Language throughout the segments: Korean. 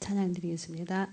찬양 드리겠습니다.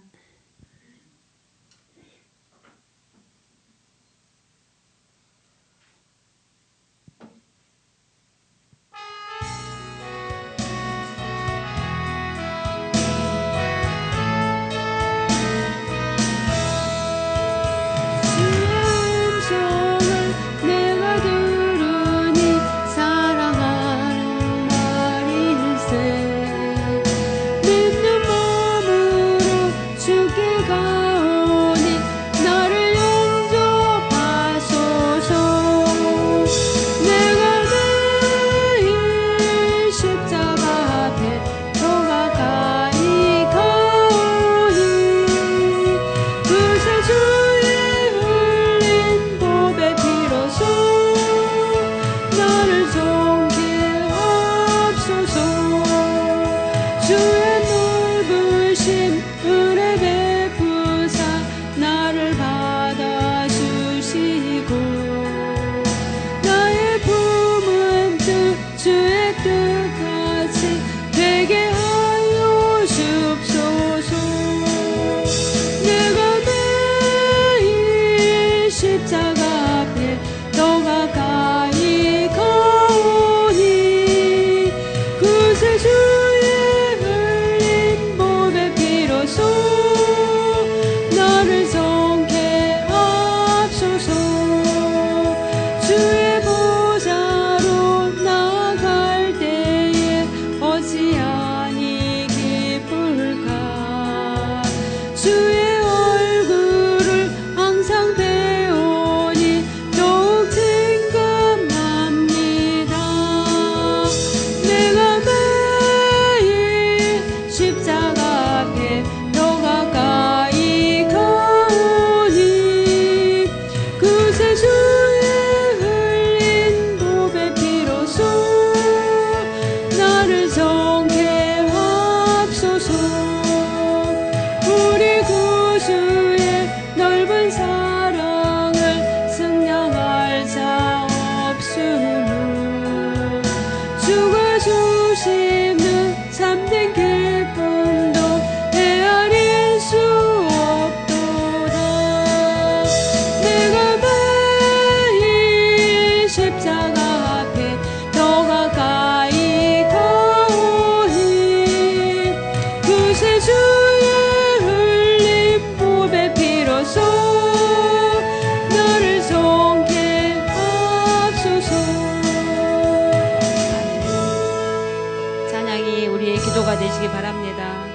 되시기 바랍니다.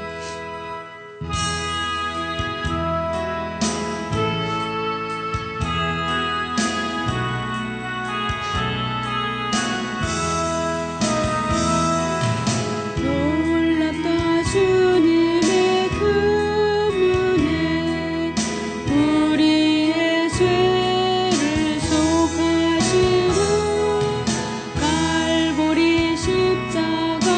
놀랍다 주님의 금은혜 우리의 죄를 속하시는 갈보리 십자가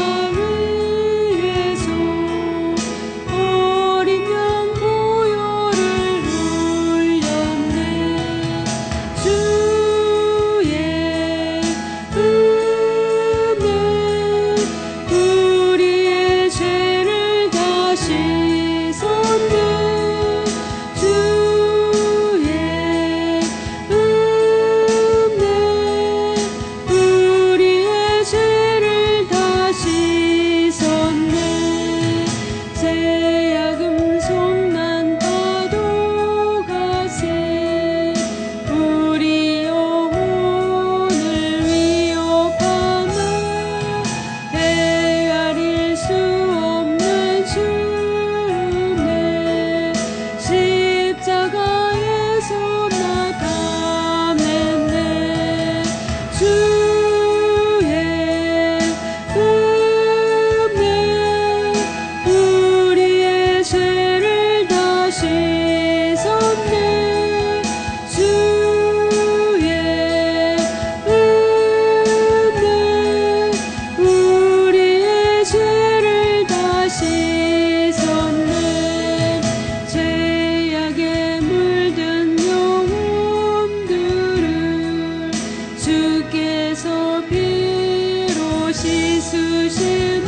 씻으시네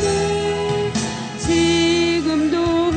지금도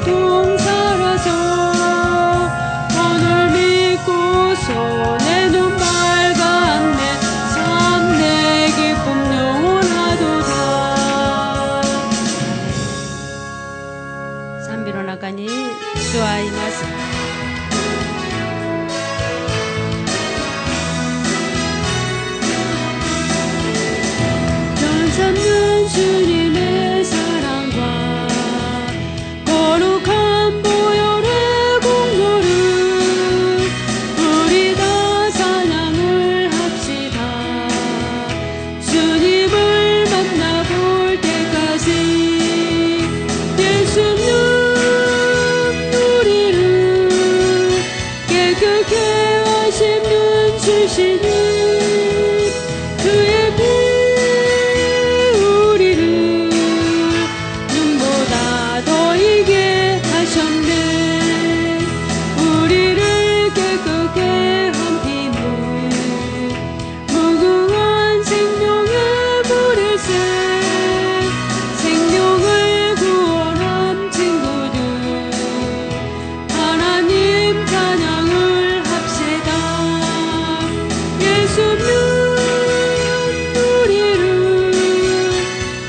봉사라서 오늘 믿고서 내 눈 밝았네. 참 내 기쁨 영원하도다.賛美の中に主はいます。전삼년 주님의 사랑과 거룩한 보혈의 공로를 우리 다 찬양을 합시다. 주님을 만나볼 때까지 예수님 우리를 깨끗게 하신 눈 주시니 그의 피 우리를 눈보다 더 이게 하셨네. 우리를 깨끗게 한 피는 무궁한 생명의 불일세. 생명을 구원한 친구들 하나님 찬양을 합시다. 예수님 우리를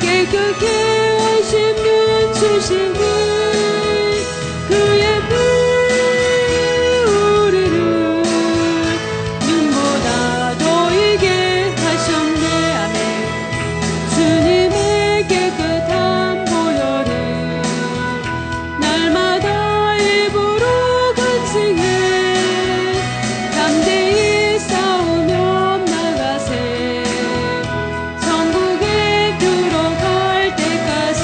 깨끗게 하신 눈 주시니 그의 피 우리를 눈보다 더 이게 하셨네. 아멘. 주님의 깨끗한 보혈을 날마다 입으로 간증해 담대히 싸우며 나가세. 천국에 들어갈 때까지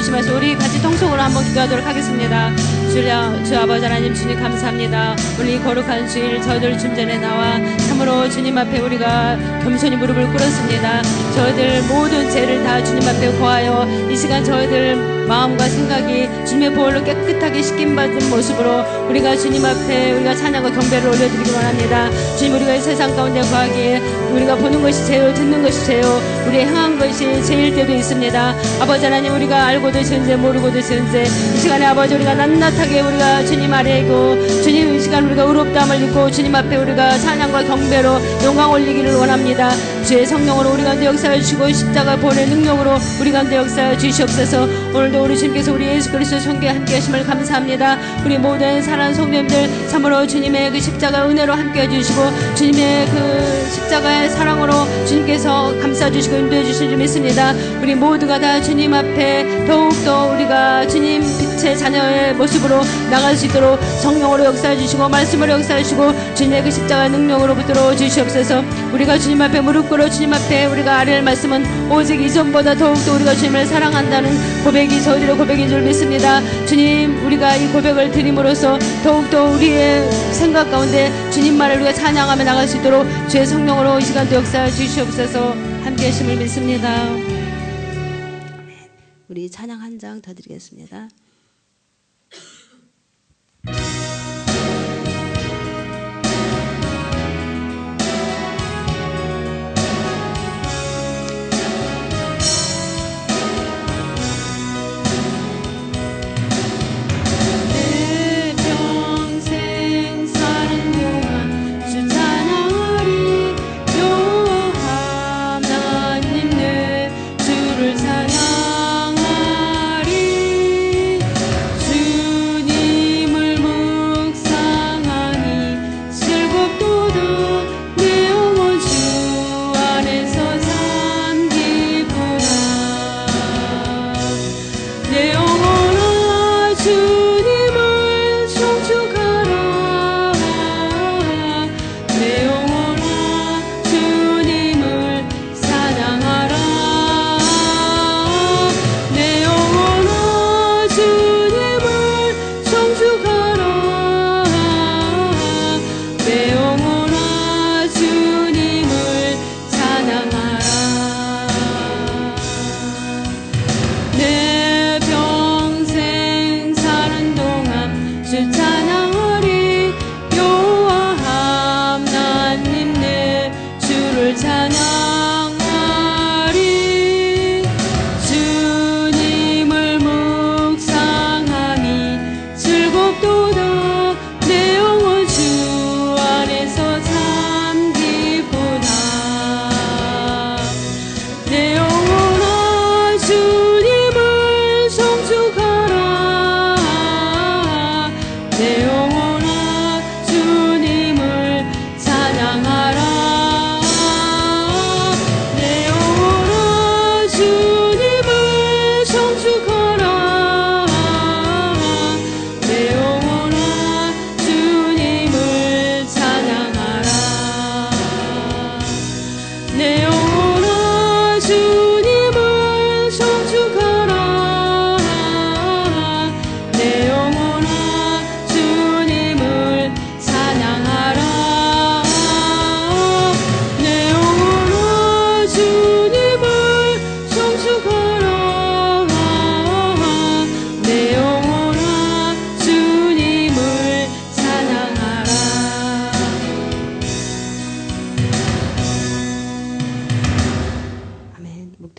주시면서 우리 같이 통속으로 한번 기도하도록 하겠습니다. 주 아버지 하나님, 주님 감사합니다. 우리 거룩한 주일 저희들 중전에 나와 참으로 주님 앞에 우리가 겸손히 무릎을 꿇었습니다. 저희들 모든 죄를 다 주님 앞에 고하여 이 시간 저희들 마음과 생각이 주님의 보혈로 깨끗하게 씻김받은 모습으로 우리가 주님 앞에 우리가 찬양과 경배를 올려드리기 원합니다. 주님, 우리가 이 세상 가운데 거하기에 우리가 보는 것이 죄요, 듣는 것이 죄요, 우리 행한 것이 죄일 때도 있습니다. 아버지 하나님, 우리가 알고도 지은 죄, 모르고도 지은 죄, 이 시간에 아버지 우리가 낱낱하게 우리가 주님 아래이고 주님 이 시간 우리가 의롭다함을 입고 주님 앞에 우리가 찬양과 경배로 영광 올리기를 원합니다. 주의 성령으로 우리 가운데 역사해 주시고 십자가 보내 능력으로 우리 가운데 역사해 주시옵소서. 오늘도 우리 주님께서 우리 예수 그리스도의 손에 함께 하심을 감사합니다. 우리 모든 사랑하는 성도님들 참으로 주님의 그 십자가 은혜로 함께 해주시고 주님의 그 십자가의 사랑으로 주님께서 감싸주시고 인도해 주신 줄 믿습니다. 우리 모두가 다 주님 앞에 더욱더 우리가 주님 빛의 자녀의 모습으로 나갈 수 있도록 성령으로 역사해 주시고 말씀으로 역사해 주시고 주님의 그 십자가의 능력으로 붙들어 주시옵소서. 우리가 주님 앞에 무릎 꿇어 주님 앞에 우리가 아뢰할 말씀은 오직 이전보다 더욱더 우리가 주님을 사랑한다는 고백이 저희들의 고백인 줄 믿습니다. 주님, 우리가 이 고백을 드림으로써 더욱더 우리의 생각 가운데 주님만을 우리가 찬양하며 나갈 수 있도록 주의 성령으로 이 시간도 역사해 주시옵소서. 함께 하심을 믿습니다. 우리 찬양 한 장 더 드리겠습니다.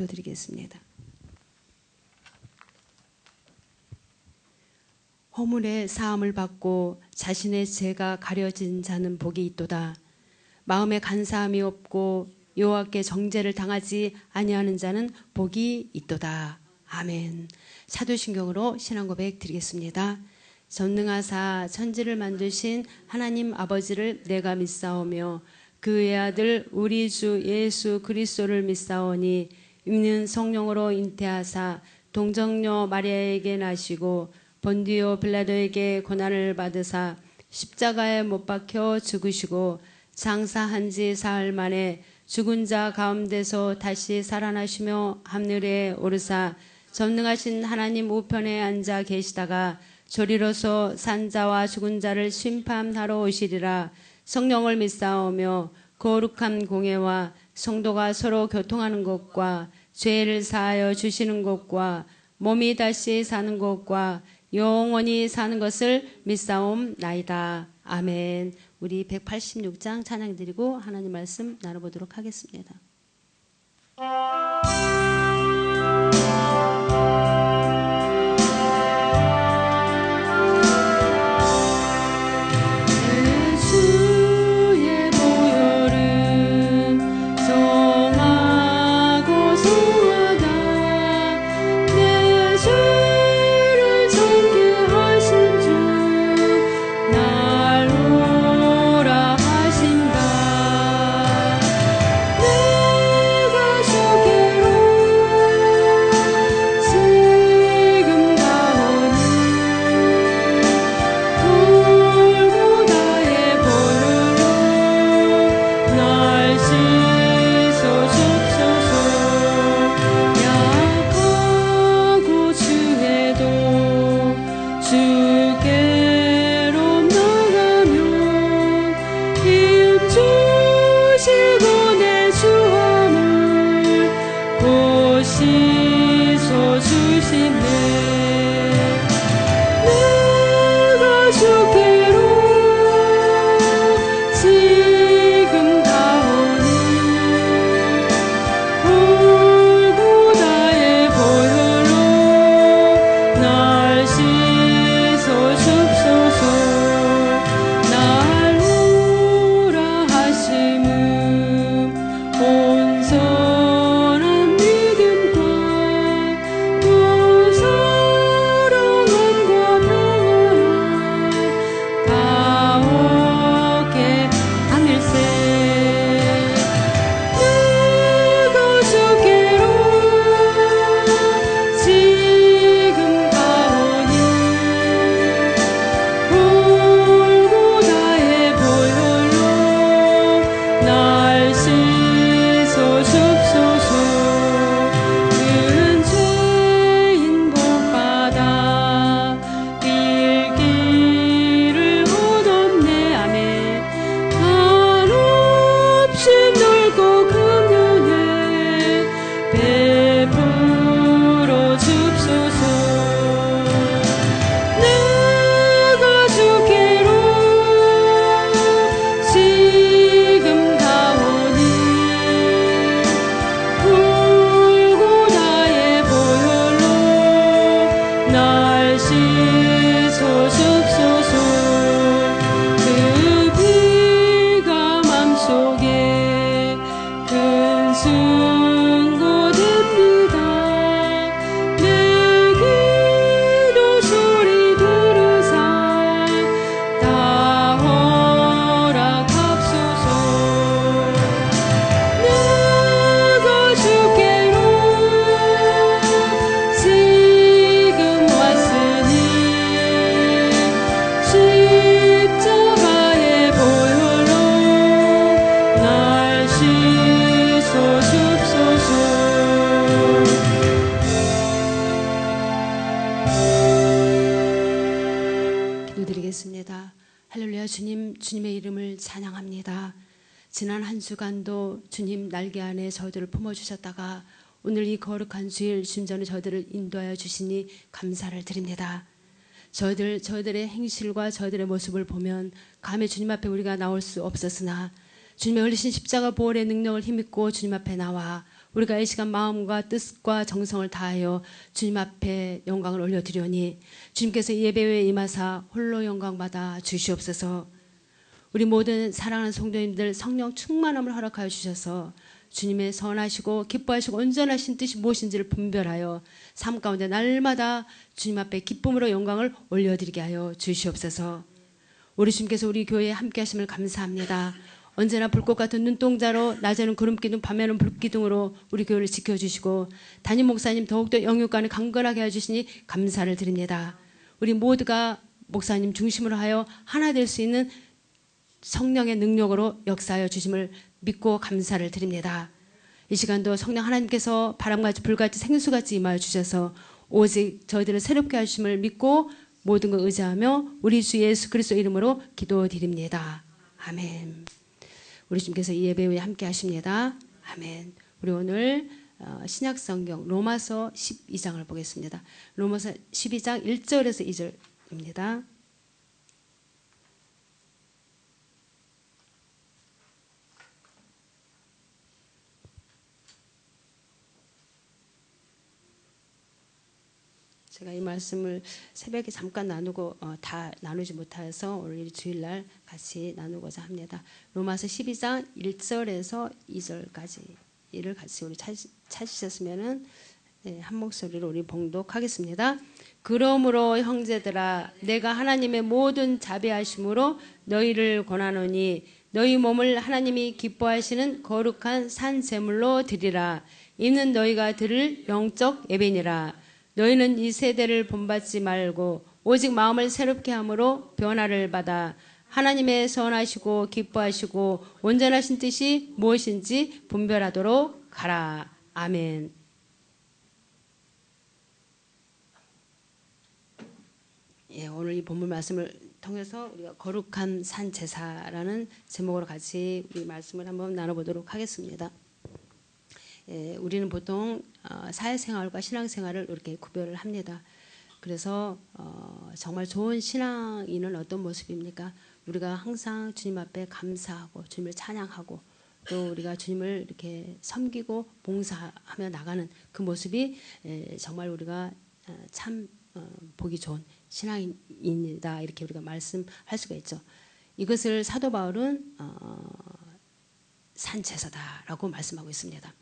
기도드리겠습니다. 허물의 사함을 받고 자신의 죄가 가려진 자는 복이 있도다. 마음에 간사함이 없고 여호와께 정죄를 당하지 아니하는 자는 복이 있도다. 아멘. 사도신경으로 신앙고백 드리겠습니다. 전능하사 천지를 만드신 하나님 아버지를 내가 믿사오며 그의 아들 우리 주 예수 그리스도를 믿사오니 있는 성령으로 잉태하사 동정녀 마리아에게 나시고 본디오 빌라도에게 고난을 받으사 십자가에 못 박혀 죽으시고 장사한 지 사흘 만에 죽은 자 가운데서 다시 살아나시며 하늘에 오르사 전능하신 하나님 우편에 앉아 계시다가 조리로서 산자와 죽은 자를 심판하러 오시리라. 성령을 믿사오며 거룩한 공예와 성도가 서로 교통하는 것과 죄를 사하여 주시는 것과 몸이 다시 사는 것과 영원히 사는 것을 믿사옵나이다. 아멘. 우리 186장 찬양 드리고 하나님 말씀 나눠보도록 하겠습니다. 할렐루야. 주님, 주님의 이름을 찬양합니다. 지난 한 주간도 주님 날개 안에 저희들을 품어주셨다가 오늘 이 거룩한 주일 주님 전에 저희들을 인도하여 주시니 감사를 드립니다. 저희들의 행실과 저희들의 모습을 보면 감히 주님 앞에 우리가 나올 수 없었으나 주님의 흘리신 십자가 보혈의 능력을 힘입고 주님 앞에 나와 우리가 이 시간 마음과 뜻과 정성을 다하여 주님 앞에 영광을 올려드리오니 주님께서 예배에 임하사 홀로 영광받아 주시옵소서. 우리 모든 사랑하는 성도님들 성령 충만함을 허락하여 주셔서 주님의 선하시고 기뻐하시고 온전하신 뜻이 무엇인지를 분별하여 삶 가운데 날마다 주님 앞에 기쁨으로 영광을 올려드리게 하여 주시옵소서. 우리 주님께서 우리 교회에 함께 하심을 감사합니다. 언제나 불꽃 같은 눈동자로 낮에는 구름기둥 밤에는 불기둥으로 우리 교회를 지켜주시고 담임 목사님 더욱더 영육간을 강건하게 해주시니 감사를 드립니다. 우리 모두가 목사님 중심으로 하여 하나 될 수 있는 성령의 능력으로 역사하여 주심을 믿고 감사를 드립니다. 이 시간도 성령 하나님께서 바람같이 불같이 생수같이 임하여 주셔서 오직 저희들을 새롭게 하심을 믿고 모든 걸 의지하며 우리 주 예수 그리스도 이름으로 기도드립니다. 아멘. 우리 주님께서 이 예배 후에 함께 하십니다. 아멘. 우리 오늘 신약성경 로마서 12장을 보겠습니다. 로마서 12장 1절에서 2절입니다. 제가 이 말씀을 새벽에 잠깐 나누고 다 나누지 못해서 오늘 주일날 같이 나누고자 합니다. 로마서 12장 1절에서 2절까지를 같이 우리 찾으셨으면은 한 목소리로 우리 봉독하겠습니다. 그러므로 형제들아 내가 하나님의 모든 자비하심으로 너희를 권하노니 너희 몸을 하나님이 기뻐하시는 거룩한 산 제물로 드리라. 이는 너희가 드릴 영적 예배니라. 너희는 이 세대를 본받지 말고 오직 마음을 새롭게 함으로 변화를 받아 하나님의 선하시고 기뻐하시고 온전하신 뜻이 무엇인지 분별하도록 하라. 아멘. 오늘 이 본문 말씀을 통해서 우리가 거룩한 산 제사라는 제목으로 같이 우리 말씀을 한번 나눠보도록 하겠습니다. 우리는 보통 사회생활과 신앙생활을 이렇게 구별을 합니다. 그래서 정말 좋은 신앙인은 어떤 모습입니까? 우리가 항상 주님 앞에 감사하고 주님을 찬양하고 또 우리가 주님을 이렇게 섬기고 봉사하며 나가는 그 모습이 정말 우리가 참 보기 좋은 신앙인이다 이렇게 우리가 말씀할 수가 있죠. 이것을 사도 바울은 산제사다라고 말씀하고 있습니다.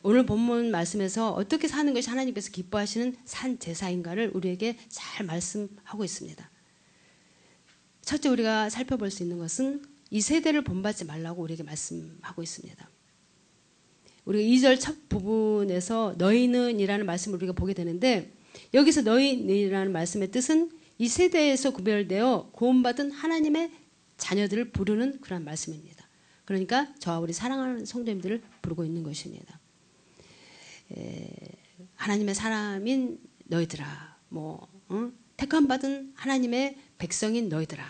오늘 본문 말씀에서 어떻게 사는 것이 하나님께서 기뻐하시는 산제사인가를 우리에게 잘 말씀하고 있습니다. 첫째 우리가 살펴볼 수 있는 것은 이 세대를 본받지 말라고 우리에게 말씀하고 있습니다. 우리가 2절 첫 부분에서 너희는 이라는 말씀을 우리가 보게 되는데 여기서 너희는이라는 말씀의 뜻은 이 세대에서 구별되어 구원받은 하나님의 자녀들을 부르는 그런 말씀입니다. 그러니까 저와 우리 사랑하는 성도님들을 부르고 있는 것입니다. 하나님의 사람인 너희들아, 택함 받은 하나님의 백성인 너희들아,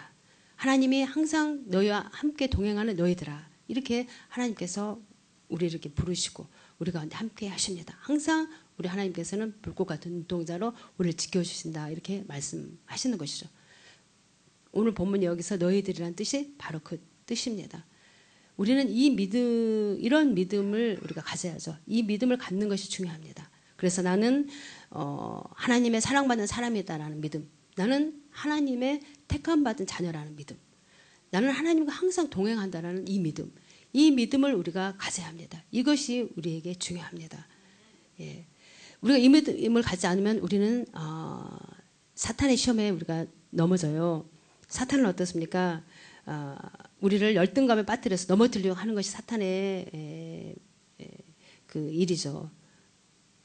하나님이 항상 너희와 함께 동행하는 너희들아, 이렇게 하나님께서 우리를 이렇게 부르시고 우리 가운데 함께 하십니다. 항상 우리 하나님께서는 불꽃 같은 눈동자로 우리를 지켜주신다 이렇게 말씀하시는 것이죠. 오늘 본문 여기서 너희들이란 뜻이 바로 그 뜻입니다. 우리는 이런 믿음을 우리가 가져야죠. 이 믿음을 갖는 것이 중요합니다. 그래서 나는 하나님의 사랑받는 사람이다라는 믿음, 나는 하나님의 택함받은 자녀라는 믿음, 나는 하나님과 항상 동행한다라는 이 믿음을 우리가 가져야 합니다. 이것이 우리에게 중요합니다. 우리가 이 믿음을 갖지 않으면 우리는 사탄의 시험에 우리가 넘어져요. 사탄은 어떻습니까? 우리를 열등감에 빠뜨려서 넘어뜨리려고 하는 것이 사탄의 그 일이죠.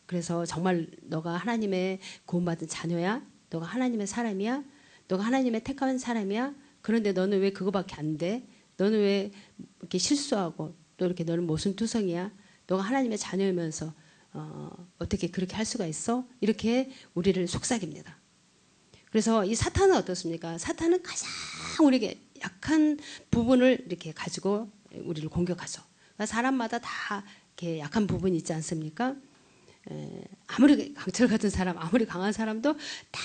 그래서 정말 너가 하나님의 구원받은 자녀야? 너가 하나님의 사람이야? 너가 하나님의 택한 사람이야? 그런데 너는 왜 그거밖에 안 돼? 너는 왜 이렇게 실수하고 또 이렇게 너는 모순투성이야? 너가 하나님의 자녀이면서 어떻게 그렇게 할 수가 있어? 이렇게 우리를 속삭입니다. 그래서 이 사탄은 어떻습니까? 사탄은 가장 우리에게 약한 부분을 이렇게 가지고 우리를 공격하죠. 그러니까 사람마다 다 이렇게 약한 부분이 있지 않습니까? 아무리 강철 같은 사람, 아무리 강한 사람도 다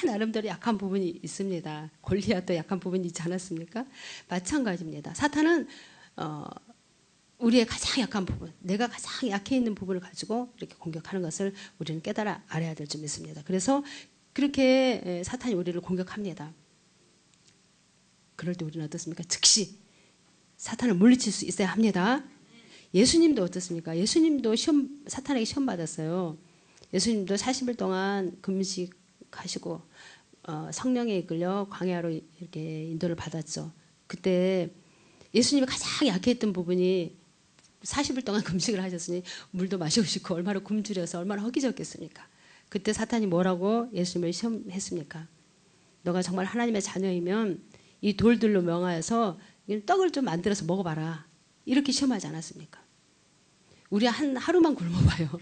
나름대로 약한 부분이 있습니다. 골리앗도 약한 부분이 있지 않았습니까? 마찬가지입니다. 사탄은 우리의 가장 약한 부분, 내가 가장 약해 있는 부분을 가지고 이렇게 공격하는 것을 우리는 깨달아 알아야 될 점 있습니다. 그래서 그렇게 사탄이 우리를 공격합니다. 그럴 때 우리는 어떻습니까? 즉시 사탄을 물리칠 수 있어야 합니다. 예수님도 어떻습니까? 예수님도 사탄에게 시험 받았어요. 예수님도 40일 동안 금식하시고 성령에 이끌려 광야로 이렇게 인도를 받았죠. 그때 예수님이 가장 약했던 부분이 40일 동안 금식을 하셨으니 물도 마시고 싶고 얼마나 굶주려서 얼마나 허기졌겠습니까? 그때 사탄이 뭐라고 예수님을 시험했습니까? 너가 정말 하나님의 자녀이면 이 돌들로 명하여서 떡을 좀 만들어서 먹어봐라. 이렇게 시험하지 않았습니까? 우리 하루만 굶어봐요.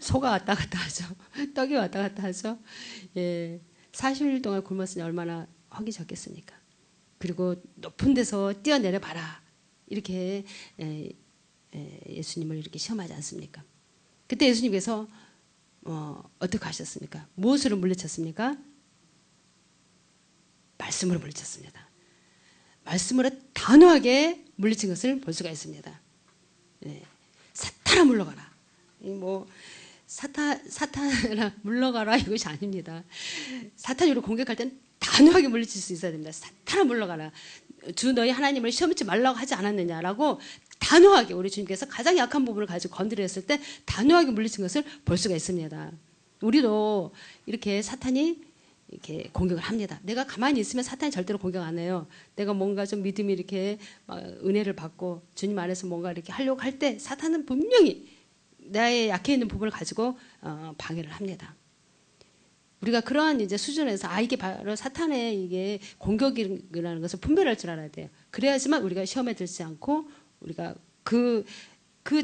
소가 왔다 갔다 하죠. 떡이 왔다 갔다 하죠. 예, 40일 동안 굶었으니 얼마나 허기 졌겠습니까? 그리고 높은 데서 뛰어내려 봐라. 이렇게 예수님을 이렇게 시험하지 않습니까? 그때 예수님께서 어떻게 하셨습니까? 무엇으로 물리쳤습니까? 말씀으로 물리쳤습니다. 말씀으로 단호하게 물리친 것을 볼 수가 있습니다. 네. 사탄아 물러가라. 뭐 사탄아 물러가라 이것이 아닙니다. 사탄이 우리를 공격할 때는 단호하게 물리칠 수 있어야 됩니다. 사탄아 물러가라. 주 너희 하나님을 시험치 말라고 하지 않았느냐라고 단호하게 우리 주님께서 가장 약한 부분을 가지고 건드렸을 때 단호하게 물리친 것을 볼 수가 있습니다. 우리도 이렇게 사탄이 이렇게 공격을 합니다. 내가 가만히 있으면 사탄이 절대로 공격 안 해요. 내가 뭔가 좀 믿음이 이렇게 은혜를 받고 주님 안에서 뭔가 이렇게 하려고 할 때 사탄은 분명히 나의 약해 있는 부분을 가지고 방해를 합니다. 우리가 그러한 이제 수준에서 이게 바로 사탄의 이게 공격이라는 것을 분별할 줄 알아야 돼요. 그래야지만 우리가 시험에 들지 않고 우리가 그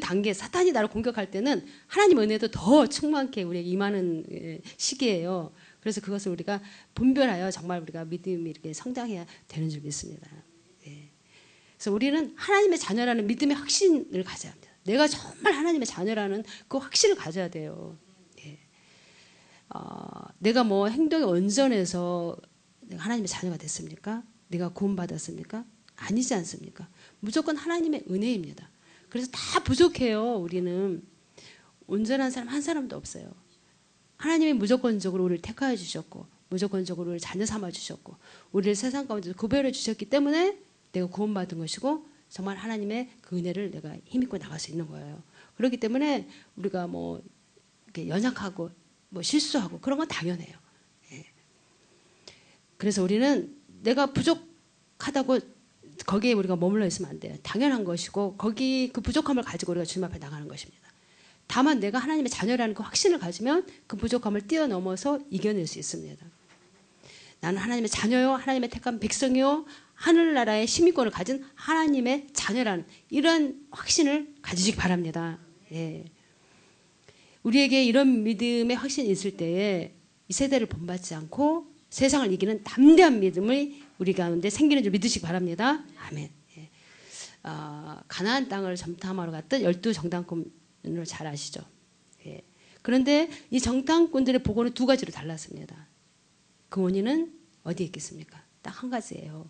단계 사탄이 나를 공격할 때는 하나님 은혜도 더 충만케 우리에게 임하는 시기예요. 그래서 그것을 우리가 분별하여 정말 우리가 믿음이 이렇게 성장해야 되는 줄 믿습니다. 예. 그래서 우리는 하나님의 자녀라는 믿음의 확신을 가져야 합니다. 내가 정말 하나님의 자녀라는 그 확신을 가져야 돼요. 예. 내가 뭐 행동이 온전해서 내가 하나님의 자녀가 됐습니까? 내가 구원받았습니까? 아니지 않습니까? 무조건 하나님의 은혜입니다. 그래서 다 부족해요. 우리는 온전한 사람 한 사람도 없어요. 하나님이 무조건적으로 우리를 택하여 주셨고 무조건적으로 우리를 자녀 삼아 주셨고 우리를 세상 가운데 구별해 주셨기 때문에 내가 구원받은 것이고 정말 하나님의 그 은혜를 내가 힘입고 나갈 수 있는 거예요. 그렇기 때문에 우리가 뭐 이렇게 연약하고 뭐 실수하고 그런 건 당연해요. 예. 그래서 우리는 내가 부족하다고 거기에 우리가 머물러 있으면 안 돼요. 당연한 것이고 거기 그 부족함을 가지고 우리가 주님 앞에 나가는 것입니다. 다만 내가 하나님의 자녀라는 그 확신을 가지면 그 부족함을 뛰어넘어서 이겨낼 수 있습니다. 나는 하나님의 자녀요, 하나님의 택한 백성이요, 하늘나라의 시민권을 가진 하나님의 자녀라는 이런 확신을 가지시기 바랍니다. 예. 우리에게 이런 믿음의 확신이 있을 때에 이 세대를 본받지 않고 세상을 이기는 담대한 믿음이 우리 가운데 생기는 줄 믿으시기 바랍니다. 아멘. 예. 가나안 땅을 점탐하러 갔던 12정탐꾼을 잘 아시죠? 예. 그런데 이 정탐꾼들의 보고는 두 가지로 달랐습니다. 그 원인은 어디에 있겠습니까? 딱 한 가지예요.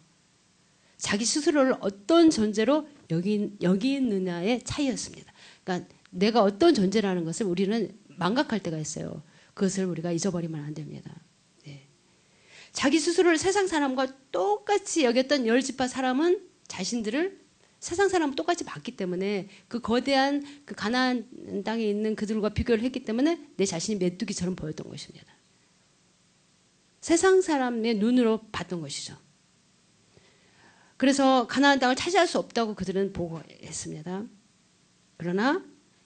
자기 스스로를 어떤 존재로 여기느냐의 차이였습니다. 그러니까 내가 어떤 존재라는 것을 우리는 망각할 때가 있어요. 그것을 우리가 잊어버리면 안 됩니다. 네. 자기 스스로를 세상 사람과 똑같이 여겼던 10지파 사람은 자신들을 세상 사람과 똑같이 봤기 때문에 그 거대한 그 가나안 땅에 있는 그들과 비교를 했기 때문에 내 자신이 메뚜기처럼 보였던 것입니다. 세상 사람의 눈으로 봤던 것이죠. 그래서 가나안 땅을 차지할 수 없다고 그들은 보고했습니다. 그러나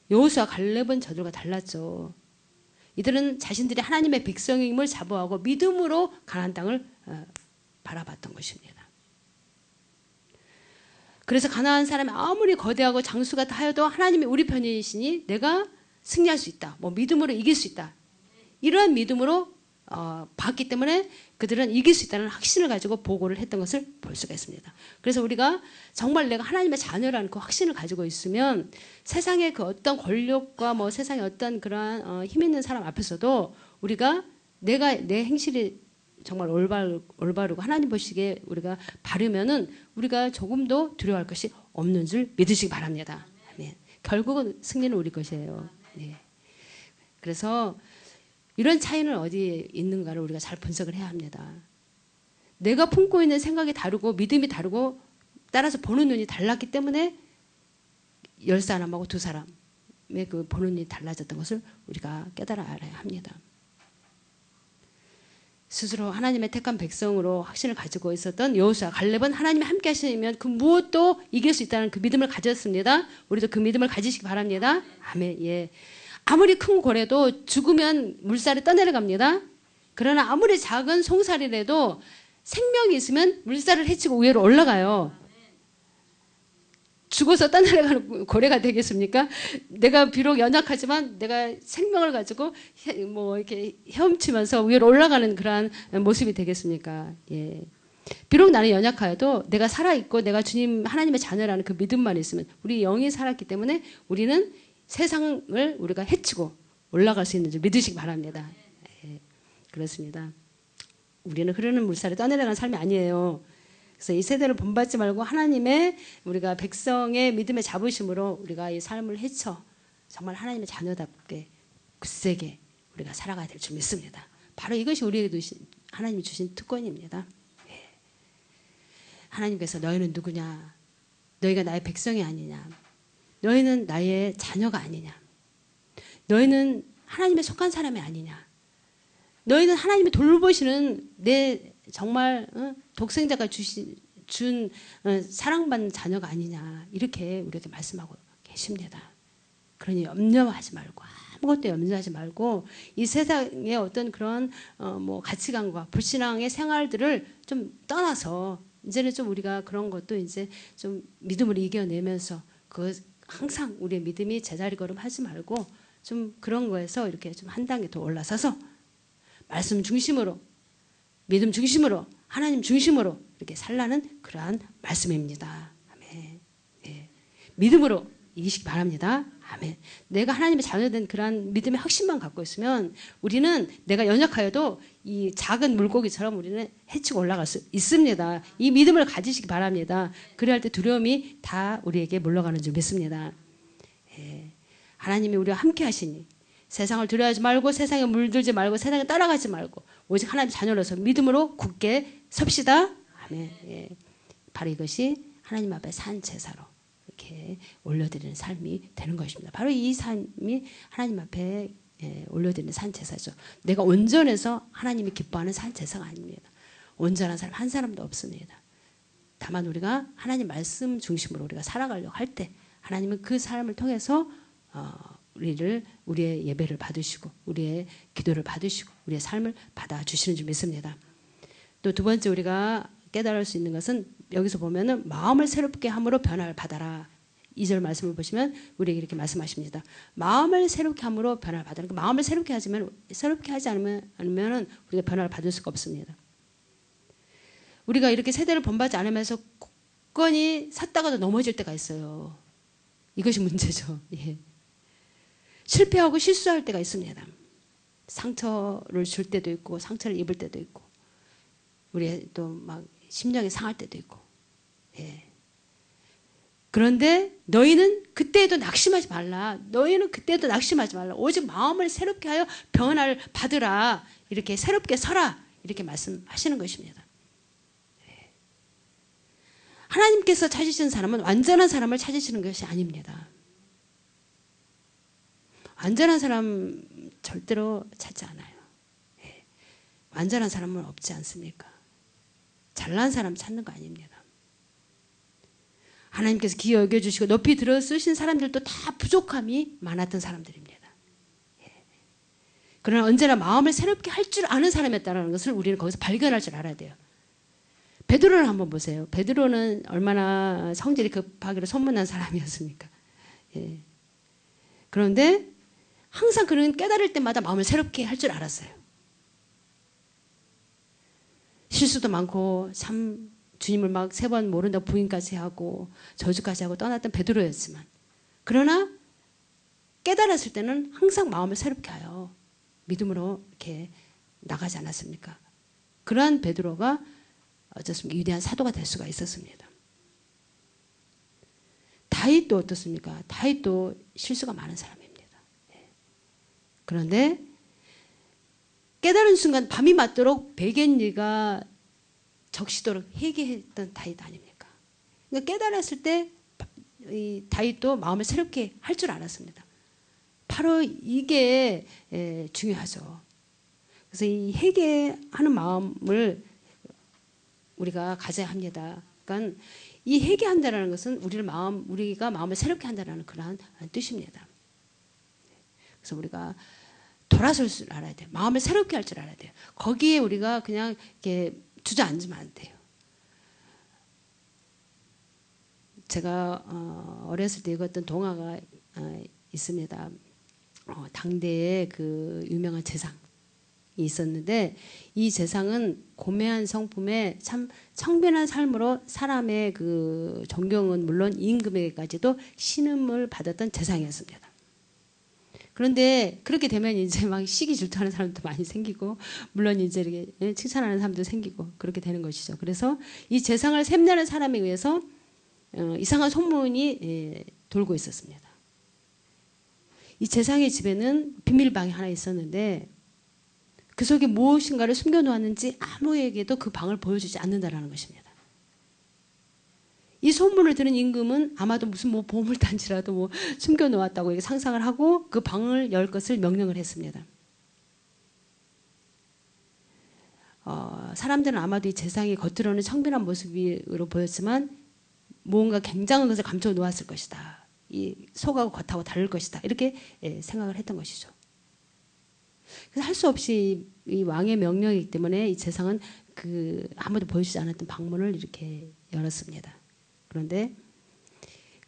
여호수아 갈렙은 저들과 달랐죠. 이들은 자신들이 하나님의 백성임을 자부하고 믿음으로 가나안 땅을 바라봤던 것입니다. 그래서 가나안 사람이 아무리 거대하고 장수가 하여도 하나님이 우리 편이시니 내가 승리할 수 있다. 뭐 믿음으로 이길 수 있다. 이러한 믿음으로 봤기 때문에 그들은 이길 수 있다는 확신을 가지고 보고를 했던 것을 볼 수가 있습니다. 그래서 우리가 정말 내가 하나님의 자녀라는 그 확신을 가지고 있으면 세상의 그 어떤 권력과 뭐 세상의 어떤 그러한 힘 있는 사람 앞에서도 우리가 내 행실이 정말 올바르고 하나님 보시기에 우리가 바르면은 우리가 조금도 두려워할 것이 없는 줄 믿으시기 바랍니다. 아멘. 결국은 승리는 우리 것이에요. 네. 그래서 이런 차이는 어디에 있는가를 우리가 잘 분석을 해야 합니다. 내가 품고 있는 생각이 다르고 믿음이 다르고 따라서 보는 눈이 달랐기 때문에 10사람하고 2사람의 그 보는 눈이 달라졌던 것을 우리가 깨달아 알아야 합니다. 스스로 하나님의 택한 백성으로 확신을 가지고 있었던 여호수아 갈렙은 하나님이 함께 하시면 그 무엇도 이길 수 있다는 그 믿음을 가졌습니다. 우리도 그 믿음을 가지시기 바랍니다. 아멘. 예. 아무리 큰 고래도 죽으면 물살이 떠내려갑니다. 그러나 아무리 작은 송사리라도 생명이 있으면 물살을 헤치고 위로 올라가요. 죽어서 떠나가는 고래가 되겠습니까? 내가 비록 연약하지만 내가 생명을 가지고 뭐 이렇게 헤엄치면서 위로 올라가는 그러한 모습이 되겠습니까? 예. 비록 나는 연약하여도 내가 살아있고 내가 주님 하나님의 자녀라는 그 믿음만 있으면 우리 영이 살았기 때문에 우리는 세상을 우리가 해치고 올라갈 수 있는 줄 믿으시기 바랍니다. 예. 그렇습니다. 우리는 흐르는 물살에 떠내려가는 삶이 아니에요. 그래서 이 세대를 본받지 말고 하나님의 우리가 백성의 믿음의 자부심으로 우리가 이 삶을 헤쳐 정말 하나님의 자녀답게 굳세게 우리가 살아가야 될 줄 믿습니다. 바로 이것이 우리에게 하나님이 주신 특권입니다. 예. 하나님께서 너희는 누구냐? 너희가 나의 백성이 아니냐? 너희는 나의 자녀가 아니냐? 너희는 하나님의 속한 사람이 아니냐? 너희는 하나님이 돌보시는 내 정말 독생자가 준 사랑받는 자녀가 아니냐 이렇게 우리에게 말씀하고 계십니다. 그러니 염려하지 말고 아무것도 염려하지 말고 이 세상의 어떤 그런 뭐 가치관과 불신앙의 생활들을 좀 떠나서 이제는 좀 우리가 그런 것도 이제 좀 믿음으로 이겨내면서 그 항상 우리의 믿음이 제자리 걸음하지 말고 좀 그런 거에서 이렇게 좀 한 단계 더 올라서서 말씀 중심으로 믿음 중심으로 하나님 중심으로 이렇게 살라는 그러한 말씀입니다. 아멘. 네. 믿음으로 이기시기 바랍니다. 아멘. 내가 하나님의 자녀된 그러한 믿음의 확신만 갖고 있으면 우리는 내가 연약하여도 이 작은 물고기처럼 우리는 헤치고 올라갈 수 있습니다. 이 믿음을 가지시기 바랍니다. 그래야 할 때 두려움이 다 우리에게 물러가는 줄 믿습니다. 예. 하나님이 우리와 함께 하시니 세상을 두려워하지 말고 세상에 물들지 말고 세상에 따라가지 말고 오직 하나님 자녀로서 믿음으로 굳게 섭시다. 아멘. 예. 바로 이것이 하나님 앞에 산 제사로 이렇게 올려드리는 삶이 되는 것입니다. 바로 이 삶이 하나님 앞에 올려드리는 산 제사죠. 내가 온전해서 하나님이 기뻐하는 산 제사가 아닙니다. 온전한 사람 한 사람도 없습니다. 다만 우리가 하나님 말씀 중심으로 우리가 살아가려고 할 때 하나님은 그 삶을 통해서 우리의 예배를 받으시고 우리의 기도를 받으시고 우리의 삶을 받아주시는 줄 믿습니다. 또 두 번째 우리가 깨달을 수 있는 것은 여기서 보면은 마음을 새롭게 함으로 변화를 받아라. 2절 말씀을 보시면 우리에게 이렇게 말씀하십니다. 마음을 새롭게 함으로 변화를 받아라. 그러니까 마음을 새롭게 하지 않으면 우리가 변화를 받을 수가 없습니다. 우리가 이렇게 세대를 본받지 않으면서 굳건히 섰다가도 넘어질 때가 있어요. 이것이 문제죠. 예. 실패하고 실수할 때가 있습니다. 상처를 줄 때도 있고 상처를 입을 때도 있고 우리 또 막 심령이 상할 때도 있고. 예. 그런데 너희는 그때에도 낙심하지 말라. 너희는 그때에도 낙심하지 말라. 오직 마음을 새롭게 하여 변화를 받으라. 이렇게 새롭게 서라. 이렇게 말씀하시는 것입니다. 예. 하나님께서 찾으시는 사람은 완전한 사람을 찾으시는 것이 아닙니다. 완전한 사람 절대로 찾지 않아요. 예. 완전한 사람은 없지 않습니까? 잘난 사람 찾는 거 아닙니다. 하나님께서 기어 여겨주시고 높이 들어 쓰신 사람들도 다 부족함이 많았던 사람들입니다. 예. 그러나 언제나 마음을 새롭게 할 줄 아는 사람이었다는 것을 우리는 거기서 발견할 줄 알아야 돼요. 베드로를 한번 보세요. 베드로는 얼마나 성질이 급하기로 소문난 사람이었습니까? 예. 그런데 항상 그는 깨달을 때마다 마음을 새롭게 할 줄 알았어요. 실수도 많고 참 주님을 막 3번 모른다고 부인까지 하고 저주까지 하고 떠났던 베드로였지만 그러나 깨달았을 때는 항상 마음을 새롭게 하여 믿음으로 이렇게 나가지 않았습니까? 그러한 베드로가 어쩌습니까? 위대한 사도가 될 수가 있었습니다. 다윗도 어떻습니까? 다윗도 실수가 많은 사람입니다. 그런데 깨달은 순간 밤이 맞도록 베갯니가 적시도록 회개했던 다윗 아닙니까? 그러니까 깨달았을 때 이 다윗도 마음을 새롭게 할 줄 알았습니다. 바로 이게 중요하죠. 그래서 이 회개하는 마음을 우리가 가져야 합니다. 그러니까 이 회개한다는 것은 우리가 마음을 새롭게 한다는 그러한 뜻입니다. 그래서 우리가 돌아설 줄 알아야 돼요. 마음을 새롭게 할 줄 알아야 돼요. 거기에 우리가 그냥 이렇게 주저앉으면 안 돼요. 제가 어렸을 때 읽었던 동화가 있습니다. 당대에 그 유명한 재상이 있었는데 이 재상은 고매한 성품에 참 청빈한 삶으로 사람의 그 존경은 물론 임금에게까지도 신음을 받았던 재상이었습니다. 그런데 그렇게 되면 이제 막 시기 질투하는 사람도 많이 생기고 물론 이제 이렇게 칭찬하는 사람도 생기고 그렇게 되는 것이죠. 그래서 이 재상을 샘내는 사람에 의해서 이상한 소문이 돌고 있었습니다. 이 재상의 집에는 비밀방이 하나 있었는데 그 속에 무엇인가를 숨겨놓았는지 아무에게도 그 방을 보여주지 않는다라는 것입니다. 이 소문을 들은 임금은 아마도 무슨 뭐 보물단지라도 뭐 숨겨놓았다고 상상을 하고 그 방을 열 것을 명령을 했습니다. 사람들은 아마도 이 재상이 겉으로는 청빈한 모습으로 보였지만 뭔가 굉장한 것을 감춰 놓았을 것이다. 이 속하고 겉하고 다를 것이다. 이렇게 생각을 했던 것이죠. 그래서 할 수 없이 이 왕의 명령이기 때문에 이 재상은 그 아무도 보여주지 않았던 방문을 이렇게 열었습니다. 그런데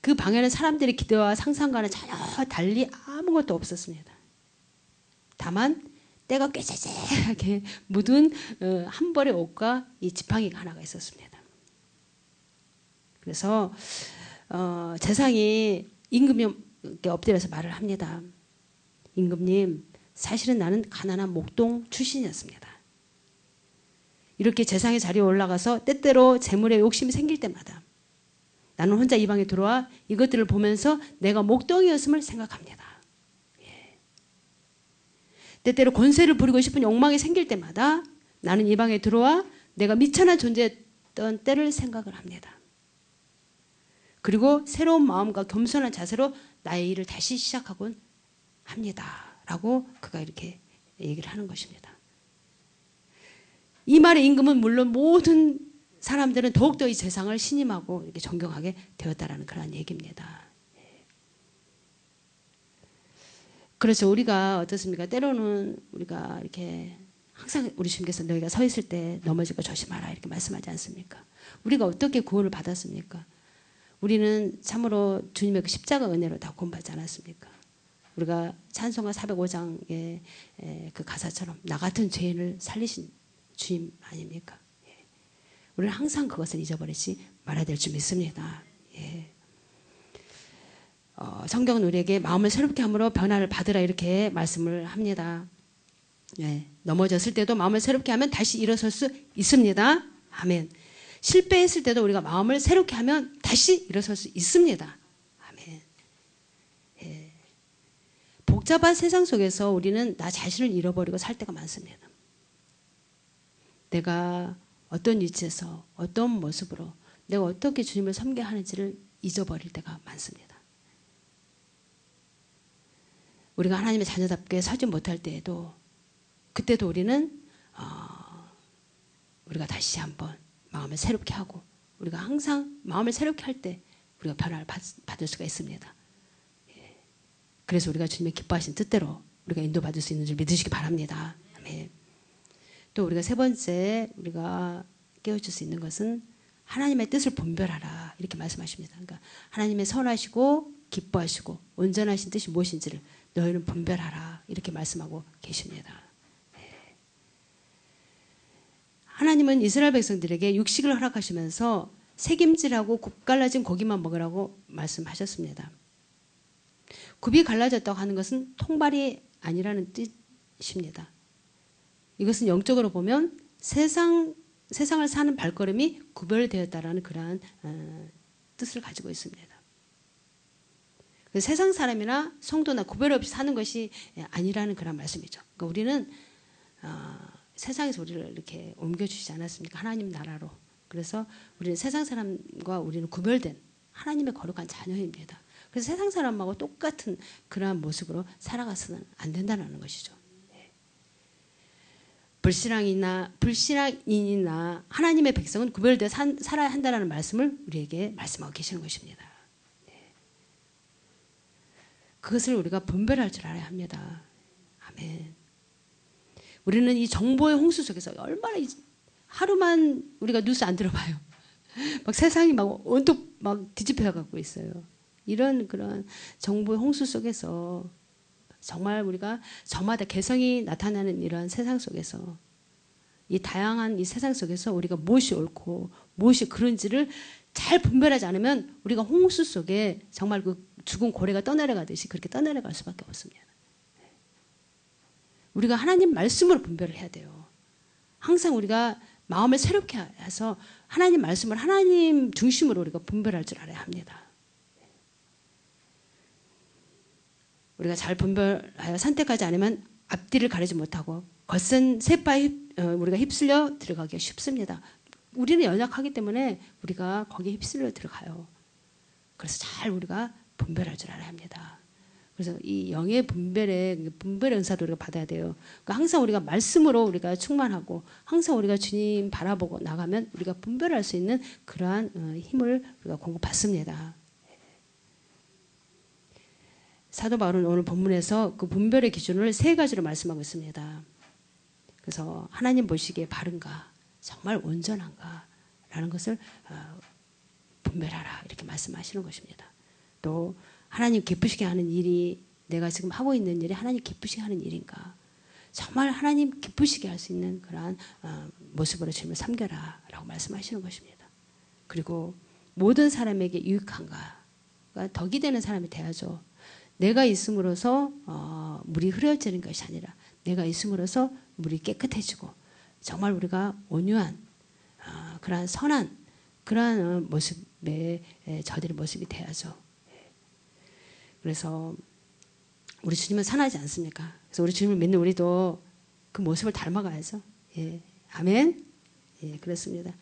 그 방에는 사람들의 기대와 상상과는 전혀 달리 아무것도 없었습니다. 다만 때가 꾀재재하게 묻은 한 벌의 옷과 이 지팡이가 하나가 있었습니다. 그래서 재상이 임금님께 엎드려서 말을 합니다. 임금님, 사실은 나는 가난한 목동 출신이었습니다. 이렇게 재상의 자리에 올라가서 때때로 재물에 욕심이 생길 때마다 나는 혼자 이 방에 들어와 이것들을 보면서 내가 목동이었음을 생각합니다. 예. 때때로 권세를 부리고 싶은 욕망이 생길 때마다 나는 이 방에 들어와 내가 미천한 존재였던 때를 생각을 합니다. 그리고 새로운 마음과 겸손한 자세로 나의 일을 다시 시작하곤 합니다. 라고 그가 이렇게 얘기를 하는 것입니다. 이 말의 임금은 물론 모든 사람들은 더욱더 이 재상을 신임하고 이렇게 존경하게 되었다라는 그런 얘기입니다. 그렇죠. 우리가 어떻습니까? 때로는 우리가 이렇게 항상 우리 주님께서 너희가 서 있을 때 넘어질 거 조심하라 이렇게 말씀하지 않습니까? 우리가 어떻게 구원을 받았습니까? 우리는 참으로 주님의 그 십자가 은혜로 다 구원받지 않았습니까? 우리가 찬송가 405장의 그 가사처럼 나 같은 죄인을 살리신 주님 아닙니까? 우리는 항상 그것을 잊어버리지 말아야 될 줄 믿습니다. 예. 성경은 우리에게 마음을 새롭게 함으로 변화를 받으라 이렇게 말씀을 합니다. 예. 넘어졌을 때도 마음을 새롭게 하면 다시 일어설 수 있습니다. 아멘. 실패했을 때도 우리가 마음을 새롭게 하면 다시 일어설 수 있습니다. 아멘. 예. 복잡한 세상 속에서 우리는 나 자신을 잃어버리고 살 때가 많습니다. 내가 어떤 위치에서 어떤 모습으로 내가 어떻게 주님을 섬겨야 하는지를 잊어버릴 때가 많습니다. 우리가 하나님의 자녀답게 살지 못할 때에도 그때도 우리는 우리가 다시 한번 마음을 새롭게 하고 우리가 항상 마음을 새롭게 할 때 우리가 변화를 받을 수가 있습니다. 그래서 우리가 주님의 기뻐하신 뜻대로 우리가 인도받을 수 있는 줄 믿으시기 바랍니다. 아멘. 또 우리가 세 번째 우리가 깨우칠 수 있는 것은 하나님의 뜻을 분별하라 이렇게 말씀하십니다. 그러니까 하나님의 선하시고 기뻐하시고 온전하신 뜻이 무엇인지를 너희는 분별하라 이렇게 말씀하고 계십니다. 하나님은 이스라엘 백성들에게 육식을 허락하시면서 새김질하고 굽 갈라진 고기만 먹으라고 말씀하셨습니다. 굽이 갈라졌다고 하는 것은 통발이 아니라는 뜻입니다. 이것은 영적으로 보면 세상을 사는 발걸음이 구별되었다라는 그러한 뜻을 가지고 있습니다. 세상 사람이나 성도나 구별 없이 사는 것이 아니라는 그런 말씀이죠. 그러니까 우리는 세상에서 우리를 이렇게 옮겨주시지 않았습니까? 하나님 나라로. 그래서 우리는 세상 사람과 우리는 구별된 하나님의 거룩한 자녀입니다. 그래서 세상 사람하고 똑같은 그러한 모습으로 살아가서는 안 된다는 것이죠. 불신앙인이나 하나님의 백성은 구별되어 살아야 한다는 말씀을 우리에게 말씀하고 계시는 것입니다. 그것을 우리가 분별할 줄 알아야 합니다. 아멘. 우리는 이 정보의 홍수 속에서 얼마나 하루만 우리가 뉴스 안 들어봐요. 막 세상이 막 온통 막 뒤집혀 갖고 있어요. 이런 그런 정보의 홍수 속에서 정말 우리가 저마다 개성이 나타나는 이런 세상 속에서 이 다양한 이 세상 속에서 우리가 무엇이 옳고 무엇이 그런지를 잘 분별하지 않으면 우리가 홍수 속에 정말 그 죽은 고래가 떠내려가듯이 그렇게 떠내려갈 수밖에 없습니다. 우리가 하나님 말씀으로 분별을 해야 돼요. 항상 우리가 마음을 새롭게 해서 하나님 말씀을 하나님 중심으로 우리가 분별할 줄 알아야 합니다. 우리가 잘 분별하여 선택하지 않으면 앞뒤를 가리지 못하고 거센 쇠바에 우리가 휩쓸려 들어가기가 쉽습니다. 우리는 연약하기 때문에 우리가 거기에 휩쓸려 들어가요. 그래서 잘 우리가 분별할 줄 알아야 합니다. 그래서 이 영의 분별의 은사도 우리가 받아야 돼요. 그러니까 항상 우리가 말씀으로 우리가 충만하고 항상 우리가 주님 바라보고 나가면 우리가 분별할 수 있는 그러한 힘을 우리가 공급받습니다. 사도 바울은 오늘 본문에서 그 분별의 기준을 3가지로 말씀하고 있습니다. 그래서 하나님 보시기에 바른가, 정말 온전한가 라는 것을 분별하라 이렇게 말씀하시는 것입니다. 또 하나님 기쁘시게 하는 일이 내가 지금 하고 있는 일이 하나님 기쁘시게 하는 일인가, 정말 하나님 기쁘시게 할 수 있는 그러한 모습으로 주님을 섬겨라 라고 말씀하시는 것입니다. 그리고 모든 사람에게 유익한가, 그러니까 덕이 되는 사람이 돼야죠. 내가 있음으로써 물이 흐려지는 것이 아니라 내가 있음으로써 물이 깨끗해지고 정말 우리가 온유한 그러한 선한 그러한 모습의 저들의 모습이 돼야죠. 그래서 우리 주님은 선하지 않습니까? 그래서 우리 주님을 믿는 우리도 그 모습을 닮아가야죠. 예. 아멘. 예, 그렇습니다.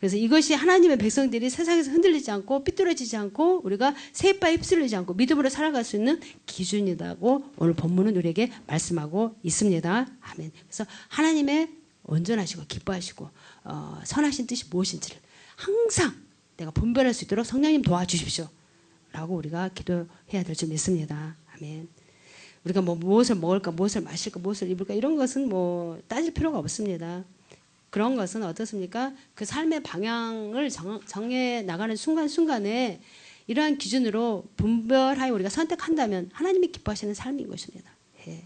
그래서 이것이 하나님의 백성들이 세상에서 흔들리지 않고 삐뚤어지지 않고 우리가 세바에 휩쓸리지 않고 믿음으로 살아갈 수 있는 기준이라고 오늘 본문은 우리에게 말씀하고 있습니다. 아멘. 그래서 하나님의 온전하시고 기뻐하시고 선하신 뜻이 무엇인지를 항상 내가 분별할 수 있도록 성령님 도와주십시오 라고 우리가 기도해야 될 줄 믿습니다. 아멘. 우리가 뭐 무엇을 먹을까, 무엇을 마실까, 무엇을 입을까 이런 것은 뭐 따질 필요가 없습니다. 그런 것은 어떻습니까? 그 삶의 방향을 정해 나가는 순간순간에 이러한 기준으로 분별하여 우리가 선택한다면 하나님이 기뻐하시는 삶인 것입니다. 예.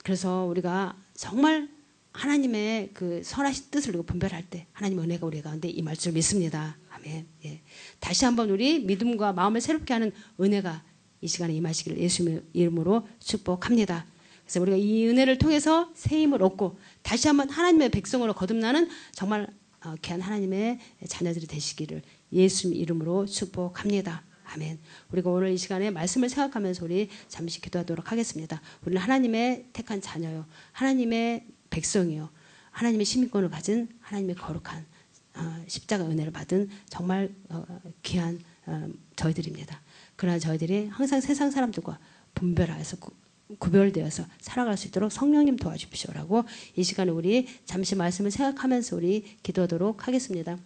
그래서 우리가 정말 하나님의 그 선하신 뜻을 우리가 분별할 때 하나님의 은혜가 우리 가운데 임할 줄 믿습니다. 아멘. 예. 다시 한번 우리 믿음과 마음을 새롭게 하는 은혜가 이 시간에 임하시기를 예수님의 이름으로 축복합니다. 그래서 우리가 이 은혜를 통해서 새 힘을 얻고 다시 한번 하나님의 백성으로 거듭나는 정말 귀한 하나님의 자녀들이 되시기를 예수님 이름으로 축복합니다. 아멘. 우리가 오늘 이 시간에 말씀을 생각하면서 우리 잠시 기도하도록 하겠습니다. 우리는 하나님의 택한 자녀요, 하나님의 백성이요, 하나님의 시민권을 가진 하나님의 거룩한 십자가 은혜를 받은 정말 귀한 저희들입니다. 그러나 저희들이 항상 세상 사람들과 분별하여서 구별되어서 살아갈 수 있도록 성령님 도와주십시오라고 이 시간에 우리 잠시 말씀을 생각하면서 우리 기도하도록 하겠습니다.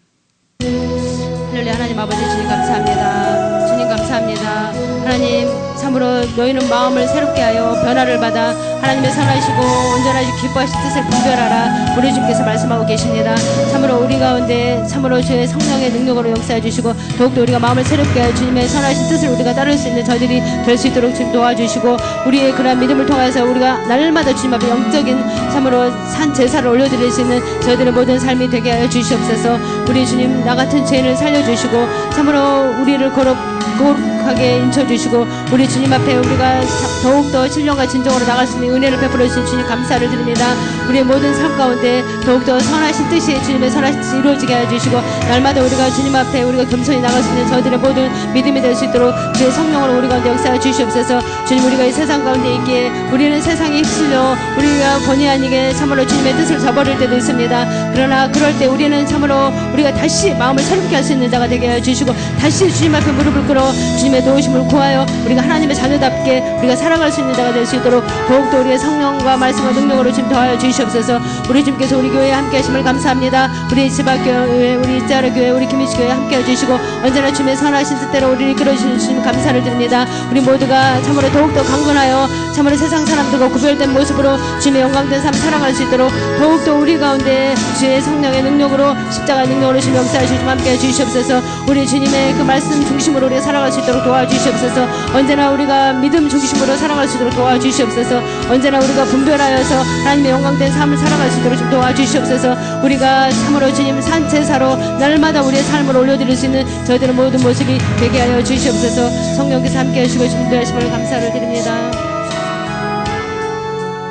할렐루야. 하나님 아버지 주님 감사합니다. 주님 감사합니다. 하나님 참으로 너희는 마음을 새롭게 하여 변화를 받아 하나님의 선하시고 온전하시고 기뻐하신 뜻을 분별하라 우리 주님께서 말씀하고 계십니다. 참으로 우리 가운데 참으로 주의 성령의 능력으로 역사해 주시고 더욱더 우리가 마음을 새롭게 하여 주님의 선하신 뜻을 우리가 따를 수 있는 저들이 될 수 있도록 주님 도와주시고 우리의 그런 믿음을 통해서 우리가 날마다 주님 앞에 영적인 참으로 산 제사를 올려드릴 수 있는 저희들의 모든 삶이 되게 하여 주시옵소서. 우리 주님 나 같은 죄인을 살려주시고 참으로 우리를 거룩하게 인쳐주시고 우리 주님 앞에 우리가 더욱더 신령과 진정으로 나갈 수 있는 은혜를 베풀어 주신 주님 감사를 드립니다. 우리의 모든 삶 가운데 더욱더 선하신 뜻이 주님의 선하신 뜻이 이루어지게 해주시고 날마다 우리가 주님 앞에 우리가 겸손히 나갈 수 있는 저희들의 모든 믿음이 될 수 있도록 주의 성령으로 우리 가운데 역사해 주시옵소서. 주님 우리가 이 세상 가운데 있기에 우리는 세상에 휩쓸려 우리가 본의 아니게 참으로 주님의 뜻을 저버릴 때도 있습니다. 그러나 그럴 때 우리는 참으로 우리가 다시 마음을 새롭게 할 수 있는 자가 되게 해주시고 다시 주님 앞에 무릎을 꿇어 주님의 도우심을 구하여 우리가 하나님의 자녀답게 우리가 살아갈 수 있는 자가 될 수 있도록 더욱더 우리의 성령과 말씀과 능력으로 지금 더하여 주시옵소서. 우리 주님께서 우리 교회에 함께 하심을 감사합니다. 우리 지박교회, 우리 이자르 교회, 우리 김희치 교회 함께 해주시고 언제나 주님의 선하신 뜻대로 우리를 이끌어 주시는 감사를 드립니다. 우리 모두가 참으로 더욱더 강건하여 참으로 세상 사람들과 구별된 모습으로 주님의 영광된 삶 살아갈 수 있도록 더욱더 우리 가운데 주의 성령의 능력으로 십자가의 능력으로 주님 역사하시고 함께 해주시옵소서. 우리 주님의 그 말씀 중심으로 우리가 살아갈 수 있도록 도와주시옵소서. 언제나 우리가 믿음 중심으로 살아갈 수 있도록 도와주시옵소서. 언제나 우리가 분별하여서 하나님의 영광된 삶을 살아갈 수 있도록 좀 도와주시옵소서. 우리가 참으로 주님 산제사로 날마다 우리의 삶을 올려드릴 수 있는 저희들의 모든 모습이 되게 하여 주시옵소서. 성령께서 함께 하시고 주님도 하심을 감사를 드립니다.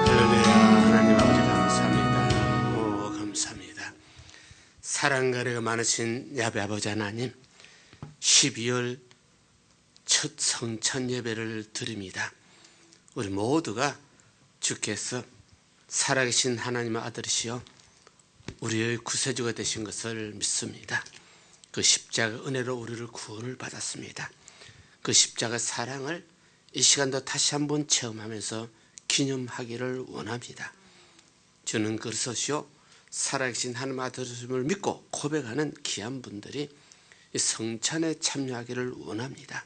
하나님 아버지 감사합니다. 감사합니다. 사랑과 은혜가 많으신 야베 아버지 하나님, 12월 첫 성찬 예배를 드립니다. 우리 모두가 주께서 살아계신 하나님의 아들이시여 우리의 구세주가 되신 것을 믿습니다. 그 십자가 은혜로 우리를 구원을 받았습니다. 그 십자가 사랑을 이 시간도 다시 한번 체험하면서 기념하기를 원합니다. 주는 그리스도시요 살아계신 하나님의 아들임을 믿고 고백하는 귀한 분들이 이 성찬에 참여하기를 원합니다.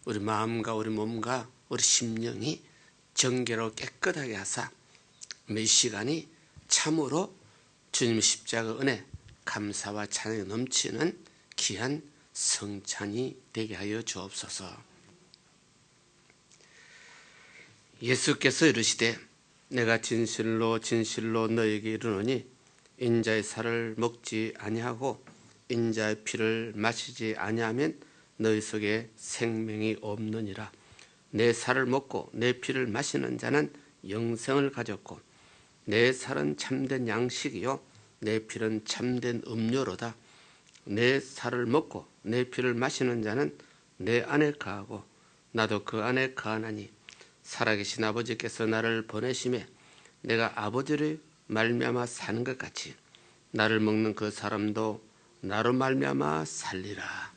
우리 마음과 우리 몸과 우리 심령이 정결하고 깨끗하게 하사 매 시간이 참으로 주님의 십자가 은혜 감사와 찬양이 넘치는 귀한 성찬이 되게 하여 주옵소서. 예수께서 이르시되 내가 진실로 진실로 너에게 이르노니 인자의 살을 먹지 아니하고 인자의 피를 마시지 아니하면 너희 속에 생명이 없느니라. 내 살을 먹고 내 피를 마시는 자는 영생을 가졌고 내 살은 참된 양식이요 내 피는 참된 음료로다. 내 살을 먹고 내 피를 마시는 자는 내 안에 거하고 나도 그 안에 거하나니 살아계신 아버지께서 나를 보내심에 내가 아버지를 말미암아 사는 것 같이 나를 먹는 그 사람도 나로 말미암아 살리라.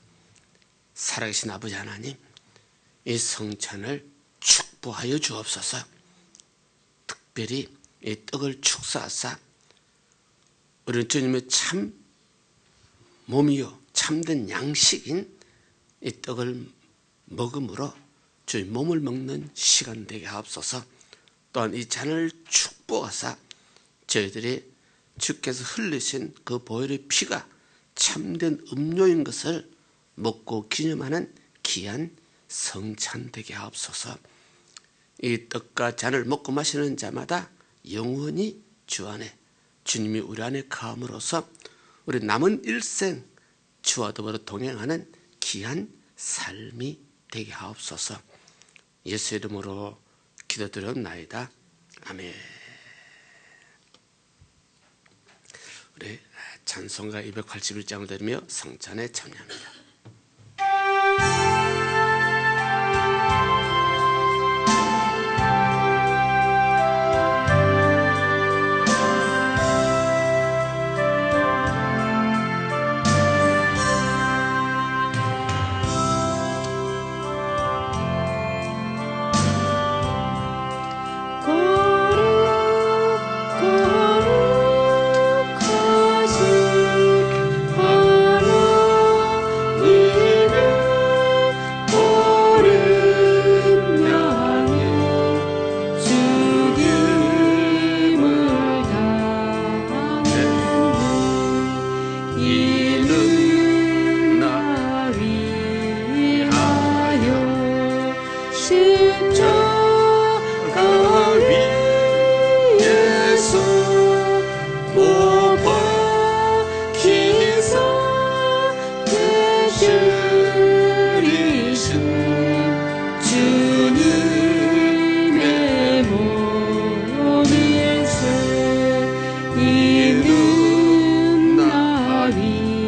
살아계신 아버지 하나님, 이 성찬을 축복하여 주옵소서. 특별히 이 떡을 축사하사 우리 주님의 참 몸이요 참된 양식인 이 떡을 먹음으로 주의 몸을 먹는 시간 되게 하옵소서. 또한 이 잔을 축복하사 저희들이 주께서 흘리신 그 보혈의 피가 참된 음료인 것을 먹고 기념하는 귀한 성찬 되게 하옵소서. 이 떡과 잔을 먹고 마시는 자마다 영원히 주 안에 주님이 우리 안에 거함으로써 우리 남은 일생 주와 더불어 동행하는 귀한 삶이 되게 하옵소서. 예수 이름으로 기도드렸나이다. 아멘. 우리 찬송가 281장을 들으며 성찬에 참여합니다. 이는 나위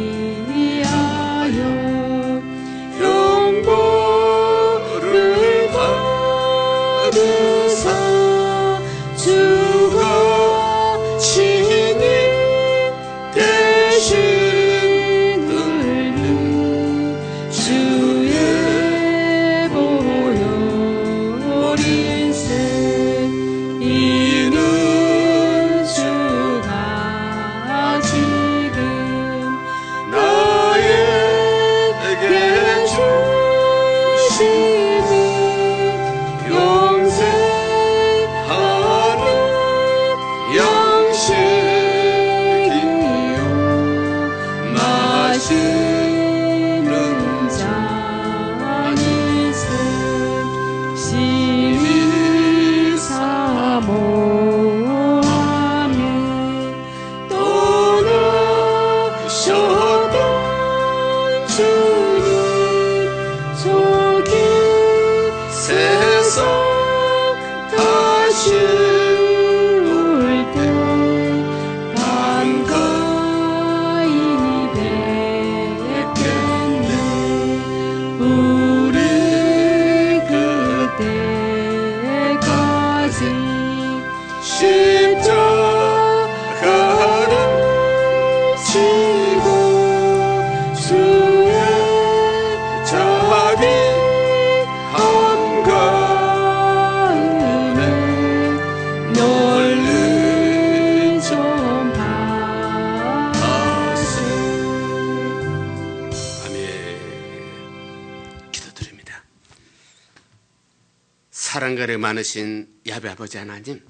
사랑가에 많으신 야베 아버지 하나님,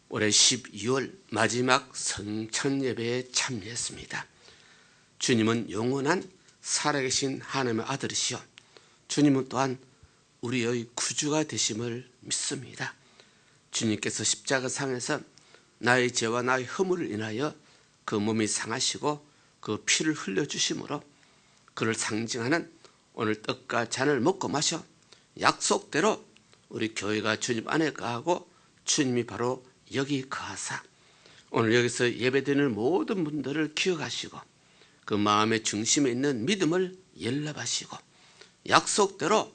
올해 12월 마지막 성찬 예배에 참여했습니다. 주님은 영원한 살아계신 하나님의 아들이시여, 주님은 또한 우리의 구주가 되심을 믿습니다. 주님께서 십자가상에서 나의 죄와 나의 허물을 인하여 그 몸이 상하시고 그 피를 흘려주심으로 그를 상징하는 오늘 떡과 잔을 먹고 마셔 약속대로 우리 교회가 주님 안에 거하고 주님이 바로 여기 거하사 오늘 여기서 예배드리는 모든 분들을 기억하시고 그 마음의 중심에 있는 믿음을 연락하시고 약속대로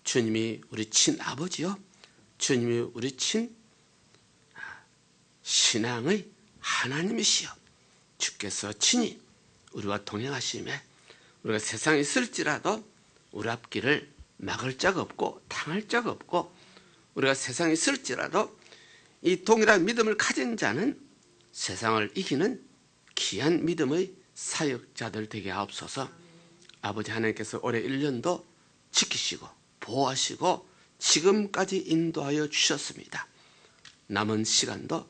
주님이 우리 친아버지요, 주님이 우리 친 신앙의 하나님이시여, 주께서 친히 우리와 동행하시며 우리가 세상에 있을지라도 우리 앞길을 막을 자가 없고 당할 자가 없고, 우리가 세상에 있을지라도 이 동일한 믿음을 가진 자는 세상을 이기는 귀한 믿음의 사역자들 되게 하옵소서. 아버지 하나님께서 올해 1년도 지키시고 보호하시고 지금까지 인도하여 주셨습니다. 남은 시간도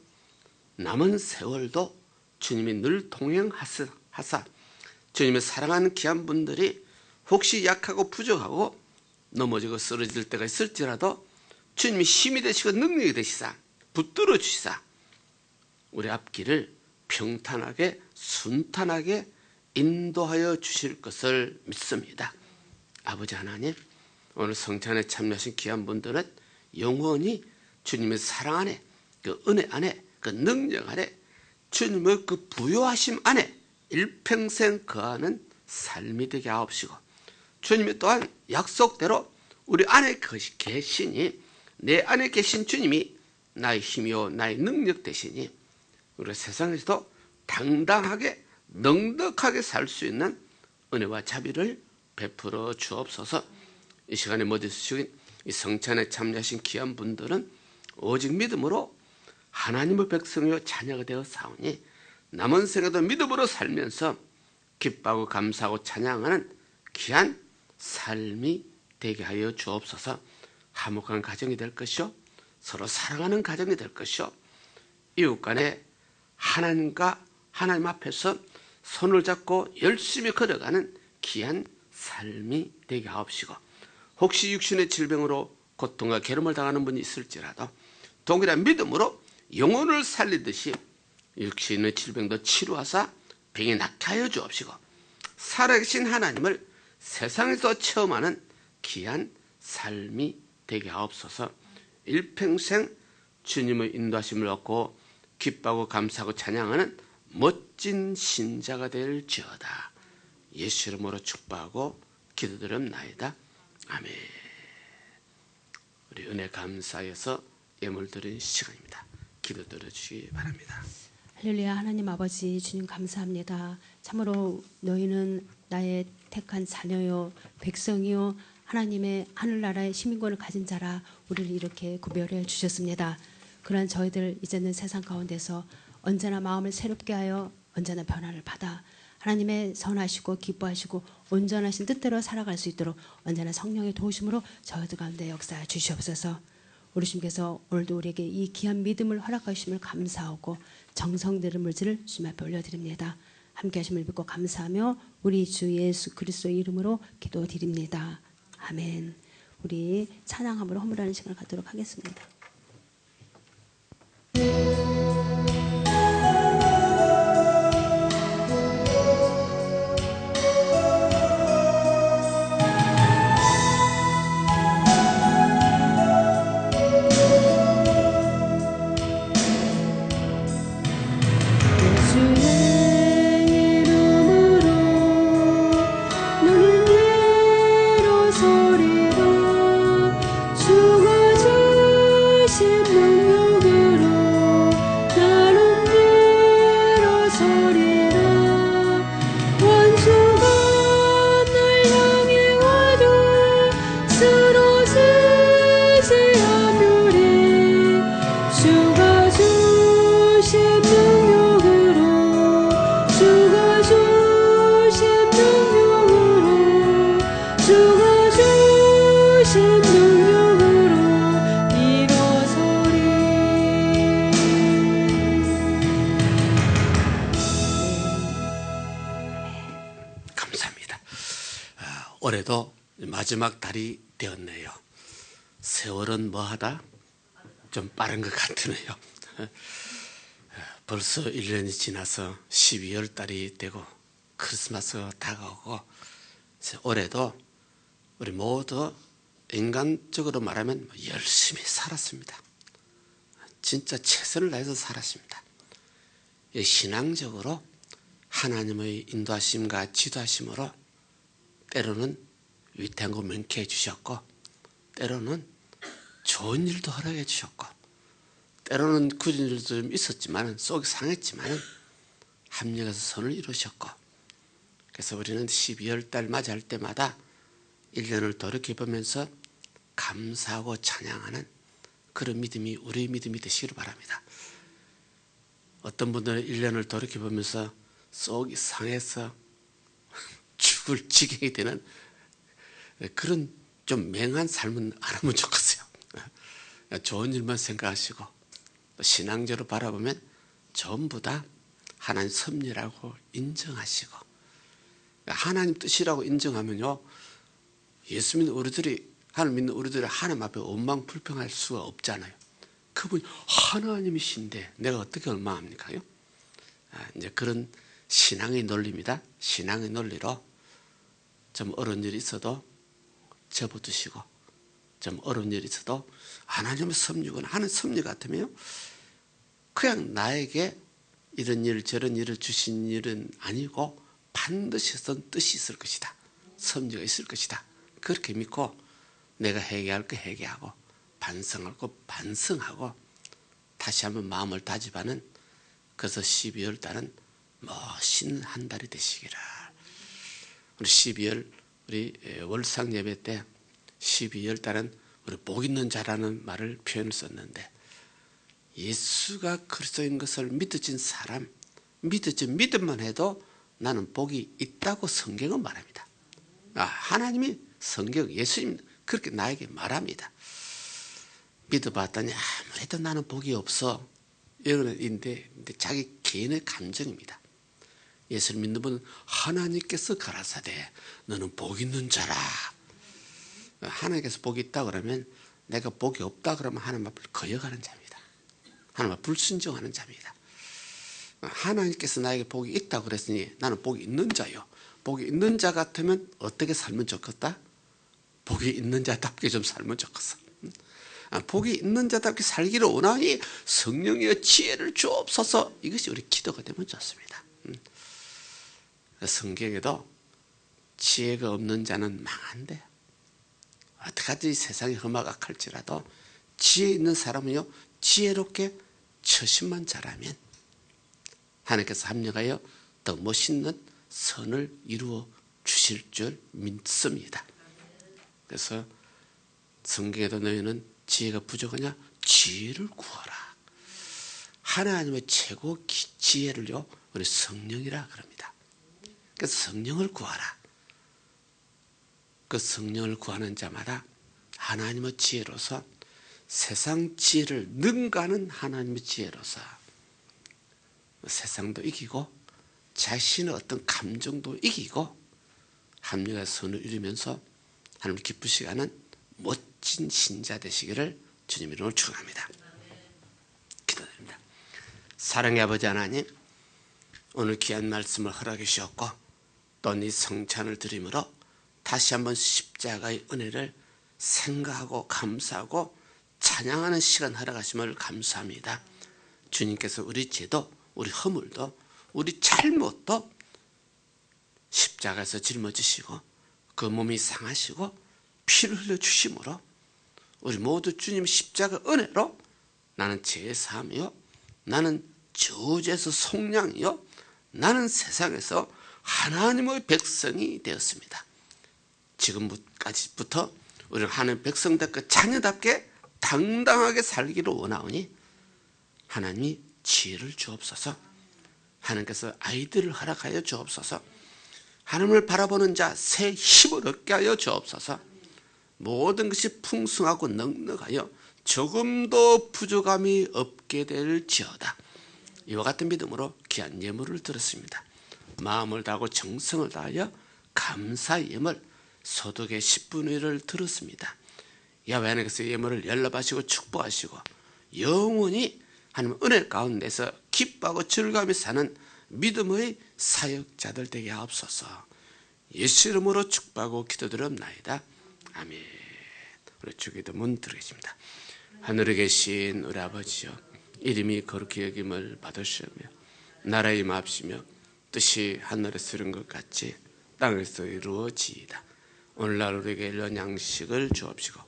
남은 세월도 주님이 늘 동행하사 주님의 사랑하는 귀한 분들이 혹시 약하고 부족하고 넘어지고 쓰러질 때가 있을지라도 주님이 힘이 되시고 능력이 되시사 붙들어 주시사 우리 앞길을 평탄하게 순탄하게 인도하여 주실 것을 믿습니다. 아버지 하나님, 오늘 성찬에 참여하신 귀한 분들은 영원히 주님의 사랑 안에, 그 은혜 안에, 그 능력 안에, 주님의 그 부요하심 안에 일평생 거하는 삶이 되게 하옵시고, 주님이 또한 약속대로 우리 안에 계시니 내 안에 계신 주님이 나의 힘이요 나의 능력 되시니 우리가 세상에서도 당당하게 넉넉하게 살 수 있는 은혜와 자비를 베풀어 주옵소서. 이 시간에 모두 주신 이 성찬에 참여하신 귀한 분들은 오직 믿음으로 하나님의 백성이요 자녀가 되어 사오니 남은 생에도 믿음으로 살면서 기뻐하고 감사하고 찬양하는 귀한 삶이 되게 하여 주옵소서. 화목한 가정이 될 것이요 서로 사랑하는 가정이 될 것이요 이웃 간에 하나님 앞에서 손을 잡고 열심히 걸어가는 귀한 삶이 되게 하옵시고, 혹시 육신의 질병으로 고통과 괴로움을 당하는 분이 있을지라도 동일한 믿음으로 영혼을 살리듯이 육신의 질병도 치료하사 병이 낫게 하여 주옵시고, 살아계신 하나님을 세상에서 체험하는 귀한 삶이 되게 하옵소서. 일평생 주님의 인도하심을 얻고 기뻐하고 감사하고 찬양하는 멋진 신자가 될지어다. 예수 이름으로 축복하고 기도드립나이다. 아멘. 우리 은혜 감사해서 예물 드리는 시간입니다. 기도 들어주시기 바랍니다. 할렐루야. 하나님 아버지 주님 감사합니다. 참으로 너희는 나의 택한 자녀요 백성이요 하나님의 하늘나라의 시민권을 가진 자라 우리를 이렇게 구별해 주셨습니다. 그러한 저희들 이제는 세상 가운데서 언제나 마음을 새롭게 하여 언제나 변화를 받아 하나님의 선하시고 기뻐하시고 온전하신 뜻대로 살아갈 수 있도록 언제나 성령의 도우심으로 저희들 가운데 역사해 주시옵소서. 우리 주님께서 오늘도 우리에게 이 귀한 믿음을 허락하심을 감사하고 정성 들은 물질을 주님 앞에 올려드립니다. 함께 하심을 믿고 감사하며 우리 주 예수 그리스도의 이름으로 기도드립니다. 아멘. 우리 찬양함으로 허물하는 시간을 갖도록 하겠습니다. 주가 올해도 마지막 달이 되었네요. 세월은 뭐하다? 좀 빠른 것 같으네요. 벌써 1년이 지나서 12월 달이 되고 크리스마스가 다가오고, 올해도 우리 모두 인간적으로 말하면 열심히 살았습니다. 진짜 최선을 다해서 살았습니다. 신앙적으로 하나님의 인도하심과 지도하심으로 때로는 위태한 거 명쾌해 주셨고, 때로는 좋은 일도 허락해 주셨고, 때로는 굳은 일도 좀 있었지만 속이 상했지만 합력해서 선을 이루셨고, 그래서 우리는 12월 달 맞이할 때마다 1년을 돌이켜보면서 감사하고 찬양하는 그런 믿음이 우리의 믿음이 되시기를 바랍니다. 어떤 분들은 1년을 돌이켜보면서 속이 상해서 죽을 지경이 되는 그런 좀 맹한 삶은 안 하면 좋겠어요. 좋은 일만 생각하시고 또 신앙적으로 바라보면 전부 다 하나님 섭리라고 인정하시고, 하나님 뜻이라고 인정하면요, 예수 믿는 우리들이, 하나님 믿는 우리들이 하나님 앞에 원망 불평할 수가 없잖아요. 그분이 하나님이신데 내가 어떻게 원망합니까요? 이제 그런 신앙의 논리입니다. 신앙의 논리로 좀 어려운 일이 있어도 접어두시고, 좀 어려운 일이 있어도 하나님의 섭리거나 하는 섭리 같으면 그냥 나에게 이런 일 저런 일을 주신 일은 아니고 반드시 어떤 뜻이 있을 것이다, 섭리가 있을 것이다, 그렇게 믿고 내가 회개할 거 회개하고 반성할 거 반성하고 다시 한번 마음을 다짐하는, 그래서 12월 달은 멋있는 한 달이 되시기를. 우리 12월 우리 월상 예배 때 12월 달은 우리 복 있는 자라는 말을 표현을 썼는데, 예수가 그리스도인 것을 믿어진 사람, 믿어진 믿음만 해도 나는 복이 있다고 성경은 말합니다. 하나님이 성경 예수님 그렇게 나에게 말합니다. 믿어봤더니 아무래도 나는 복이 없어, 이런데 자기 개인의 감정입니다. 예수를 믿는 분은 하나님께서 가라사대 너는 복 있는 자라. 하나님께서 복이 있다 그러면, 내가 복이 없다 그러면 하나님 앞을 거역하는 자입니다. 하나님 앞을 불순종하는 자입니다. 하나님께서 나에게 복이 있다고 그랬으니 나는 복이 있는 자요. 복이 있는 자 같으면 어떻게 살면 좋겠다? 복이 있는 자답게 좀 살면 좋겠어. 복이 있는 자답게 살기를 원하니 성령의 지혜를 주옵소서. 이것이 우리 기도가 되면 좋습니다. 성경에도 지혜가 없는 자는 망한대. 어떻게든지 세상이 험악할지라도 지혜 있는 사람은요, 지혜롭게 처신만 잘하면 하나님께서 합력하여 더 멋있는 선을 이루어 주실 줄 믿습니다. 그래서 성경에도 너희는 지혜가 부족하냐? 지혜를 구하라. 하나님의 최고 지혜를요, 우리 성령이라 그럽니다. 그래서 성령을 구하라. 그 성령을 구하는 자마다 하나님의 지혜로서, 세상 지혜를 능가하는 하나님의 지혜로서 세상도 이기고 자신의 어떤 감정도 이기고 합력의 선을 이루면서 하나님을 기쁘시게 하는 멋진 신자 되시기를 주님 이름으로 축원합니다. 기도드립니다. 사랑의 아버지 하나님, 오늘 귀한 말씀을 허락해 주셨고 또 이 성찬을 드림으로 다시 한번 십자가의 은혜를 생각하고 감사하고 찬양하는 시간 허락하심을 감사합니다. 주님께서 우리 죄도, 우리 허물도, 우리 잘못도 십자가에서 짊어지시고 그 몸이 상하시고 피를 흘려주심으로 우리 모두 주님 십자가 은혜로 나는 죄사함이요, 나는 저주에서 속량이요, 나는 세상에서 하나님의 백성이 되었습니다. 지금까지부터 우리는 하나님의 백성답게 자녀답게 당당하게 살기를 원하오니 하나님이 지혜를 주옵소서. 하나님께서 아이들을 허락하여 주옵소서. 하나님을 바라보는 자 새 힘을 얻게 하여 주옵소서. 모든 것이 풍성하고 넉넉하여 조금도 부족함이 없게 될지어다. 이와 같은 믿음으로 귀한 예물을 드렸습니다. 마음을 다하고 정성을 다하여 감사의 예물, 소득의 10분의 1을 들었습니다. 야훼 하나님께서 예물을 연락하시고 축복하시고 영원히 하나님 은혜 가운데서 기뻐하고 즐거움이 사는 믿음의 사역자들 되게 하옵소서. 예수 이름으로 축복하고 기도드립나이다. 아멘. 우리 주기도 문 드리겠습니다. 하늘에 계신 우리 아버지여, 이름이 거룩히 여김을 받으시며 나라의 임하옵시며 뜻이 하늘에서 이룬 것 같이 땅에서 이루어지이다. 오늘날 우리에게 일용 양식을 주옵시고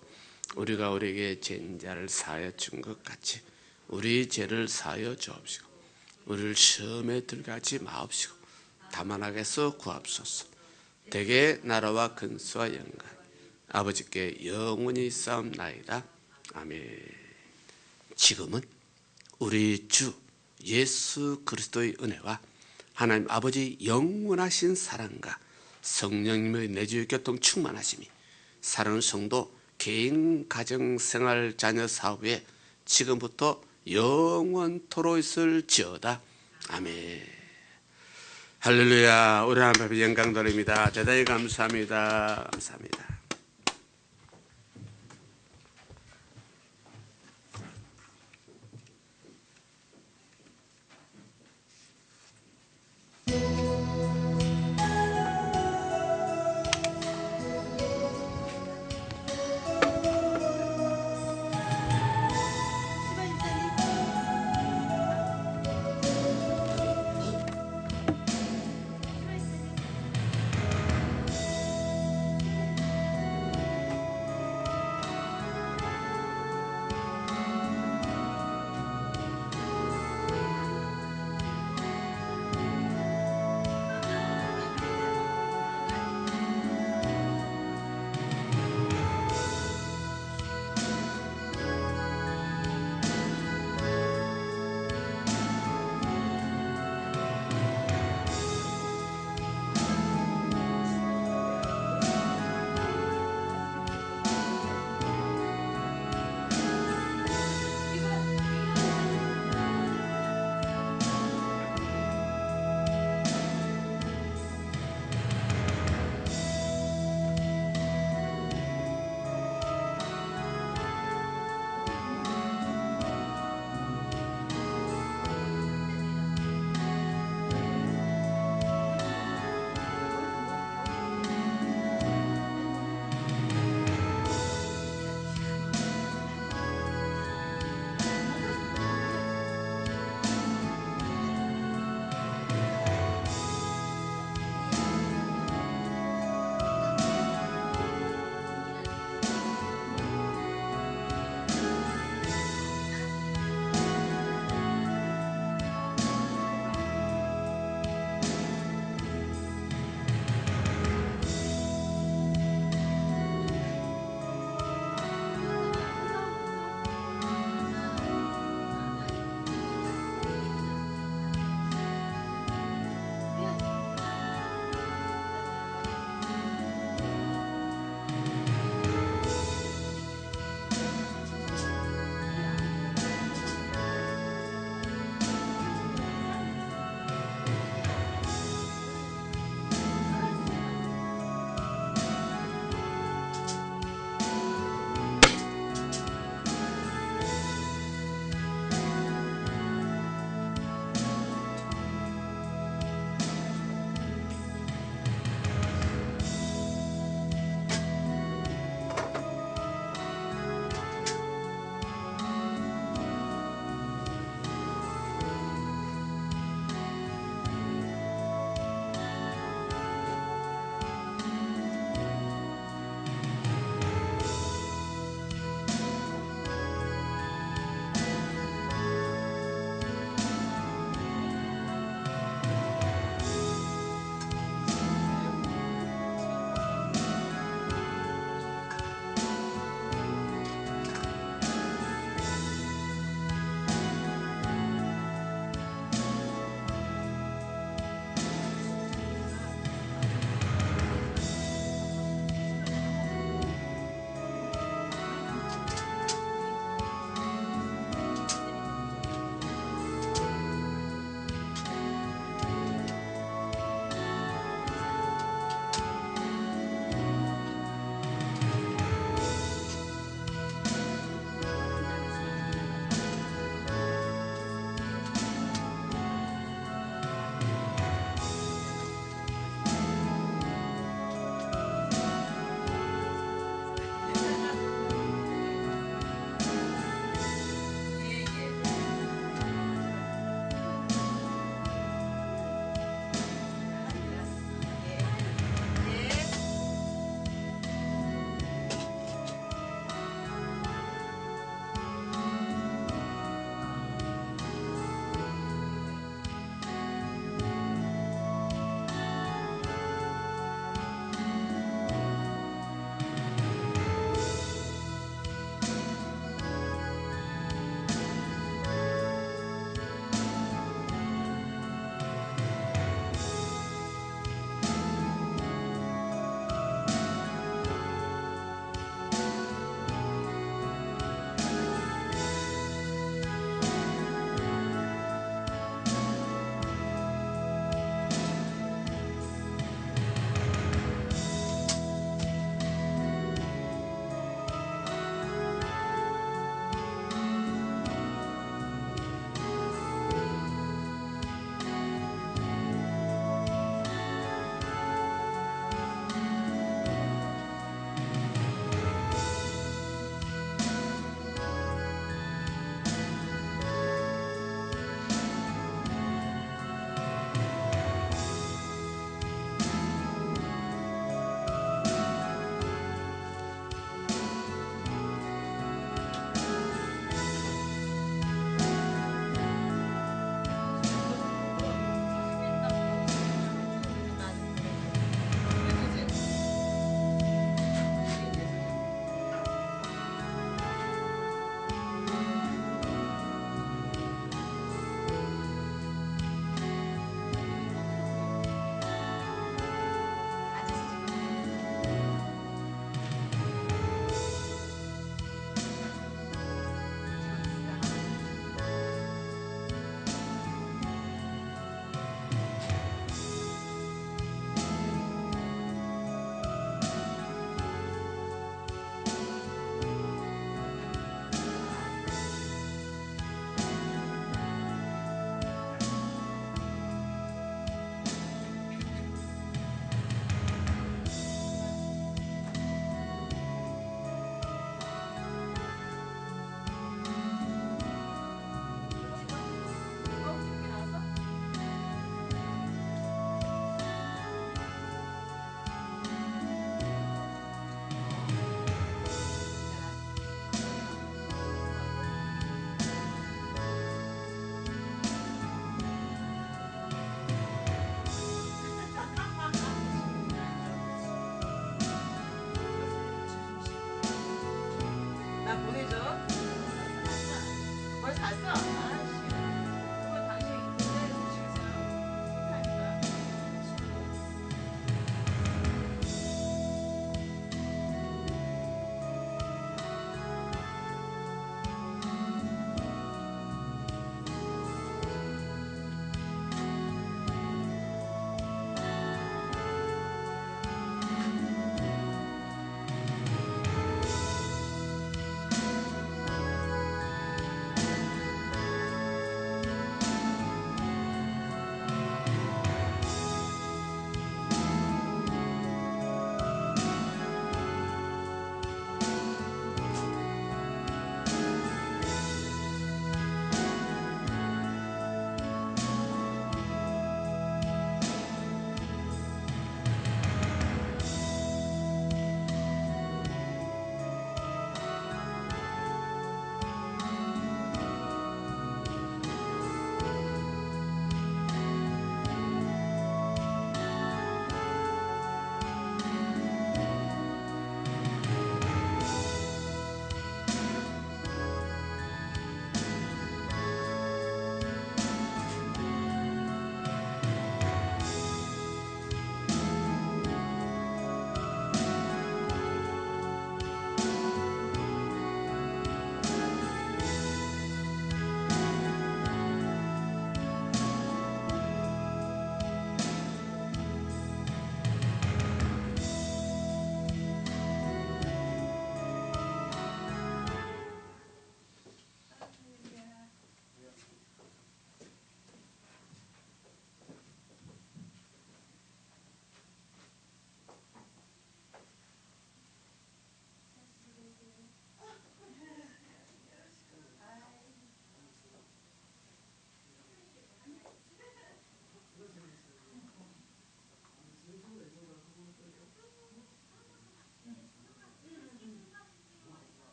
우리가 우리에게 죄인 자를 사하여 준 것 같이 우리 죄를 사하여 주옵시고 우리를 시험에 들어가지 마옵시고 다만 악에서 구하옵소서. 대개 나라와 근수와 영광 아버지께 영원히 싸움나이다. 아멘. 지금은 우리 주 예수 그리스도의 은혜와 하나님 아버지 영원하신 사랑과 성령님의 내주의 교통 충만하심이 사랑하는 성도 개인 가정생활 자녀 사업에 지금부터 영원토록 있을지어다. 아멘. 할렐루야. 우리 하나님 앞에 영광 돌립니다. 대단히 감사합니다. 감사합니다.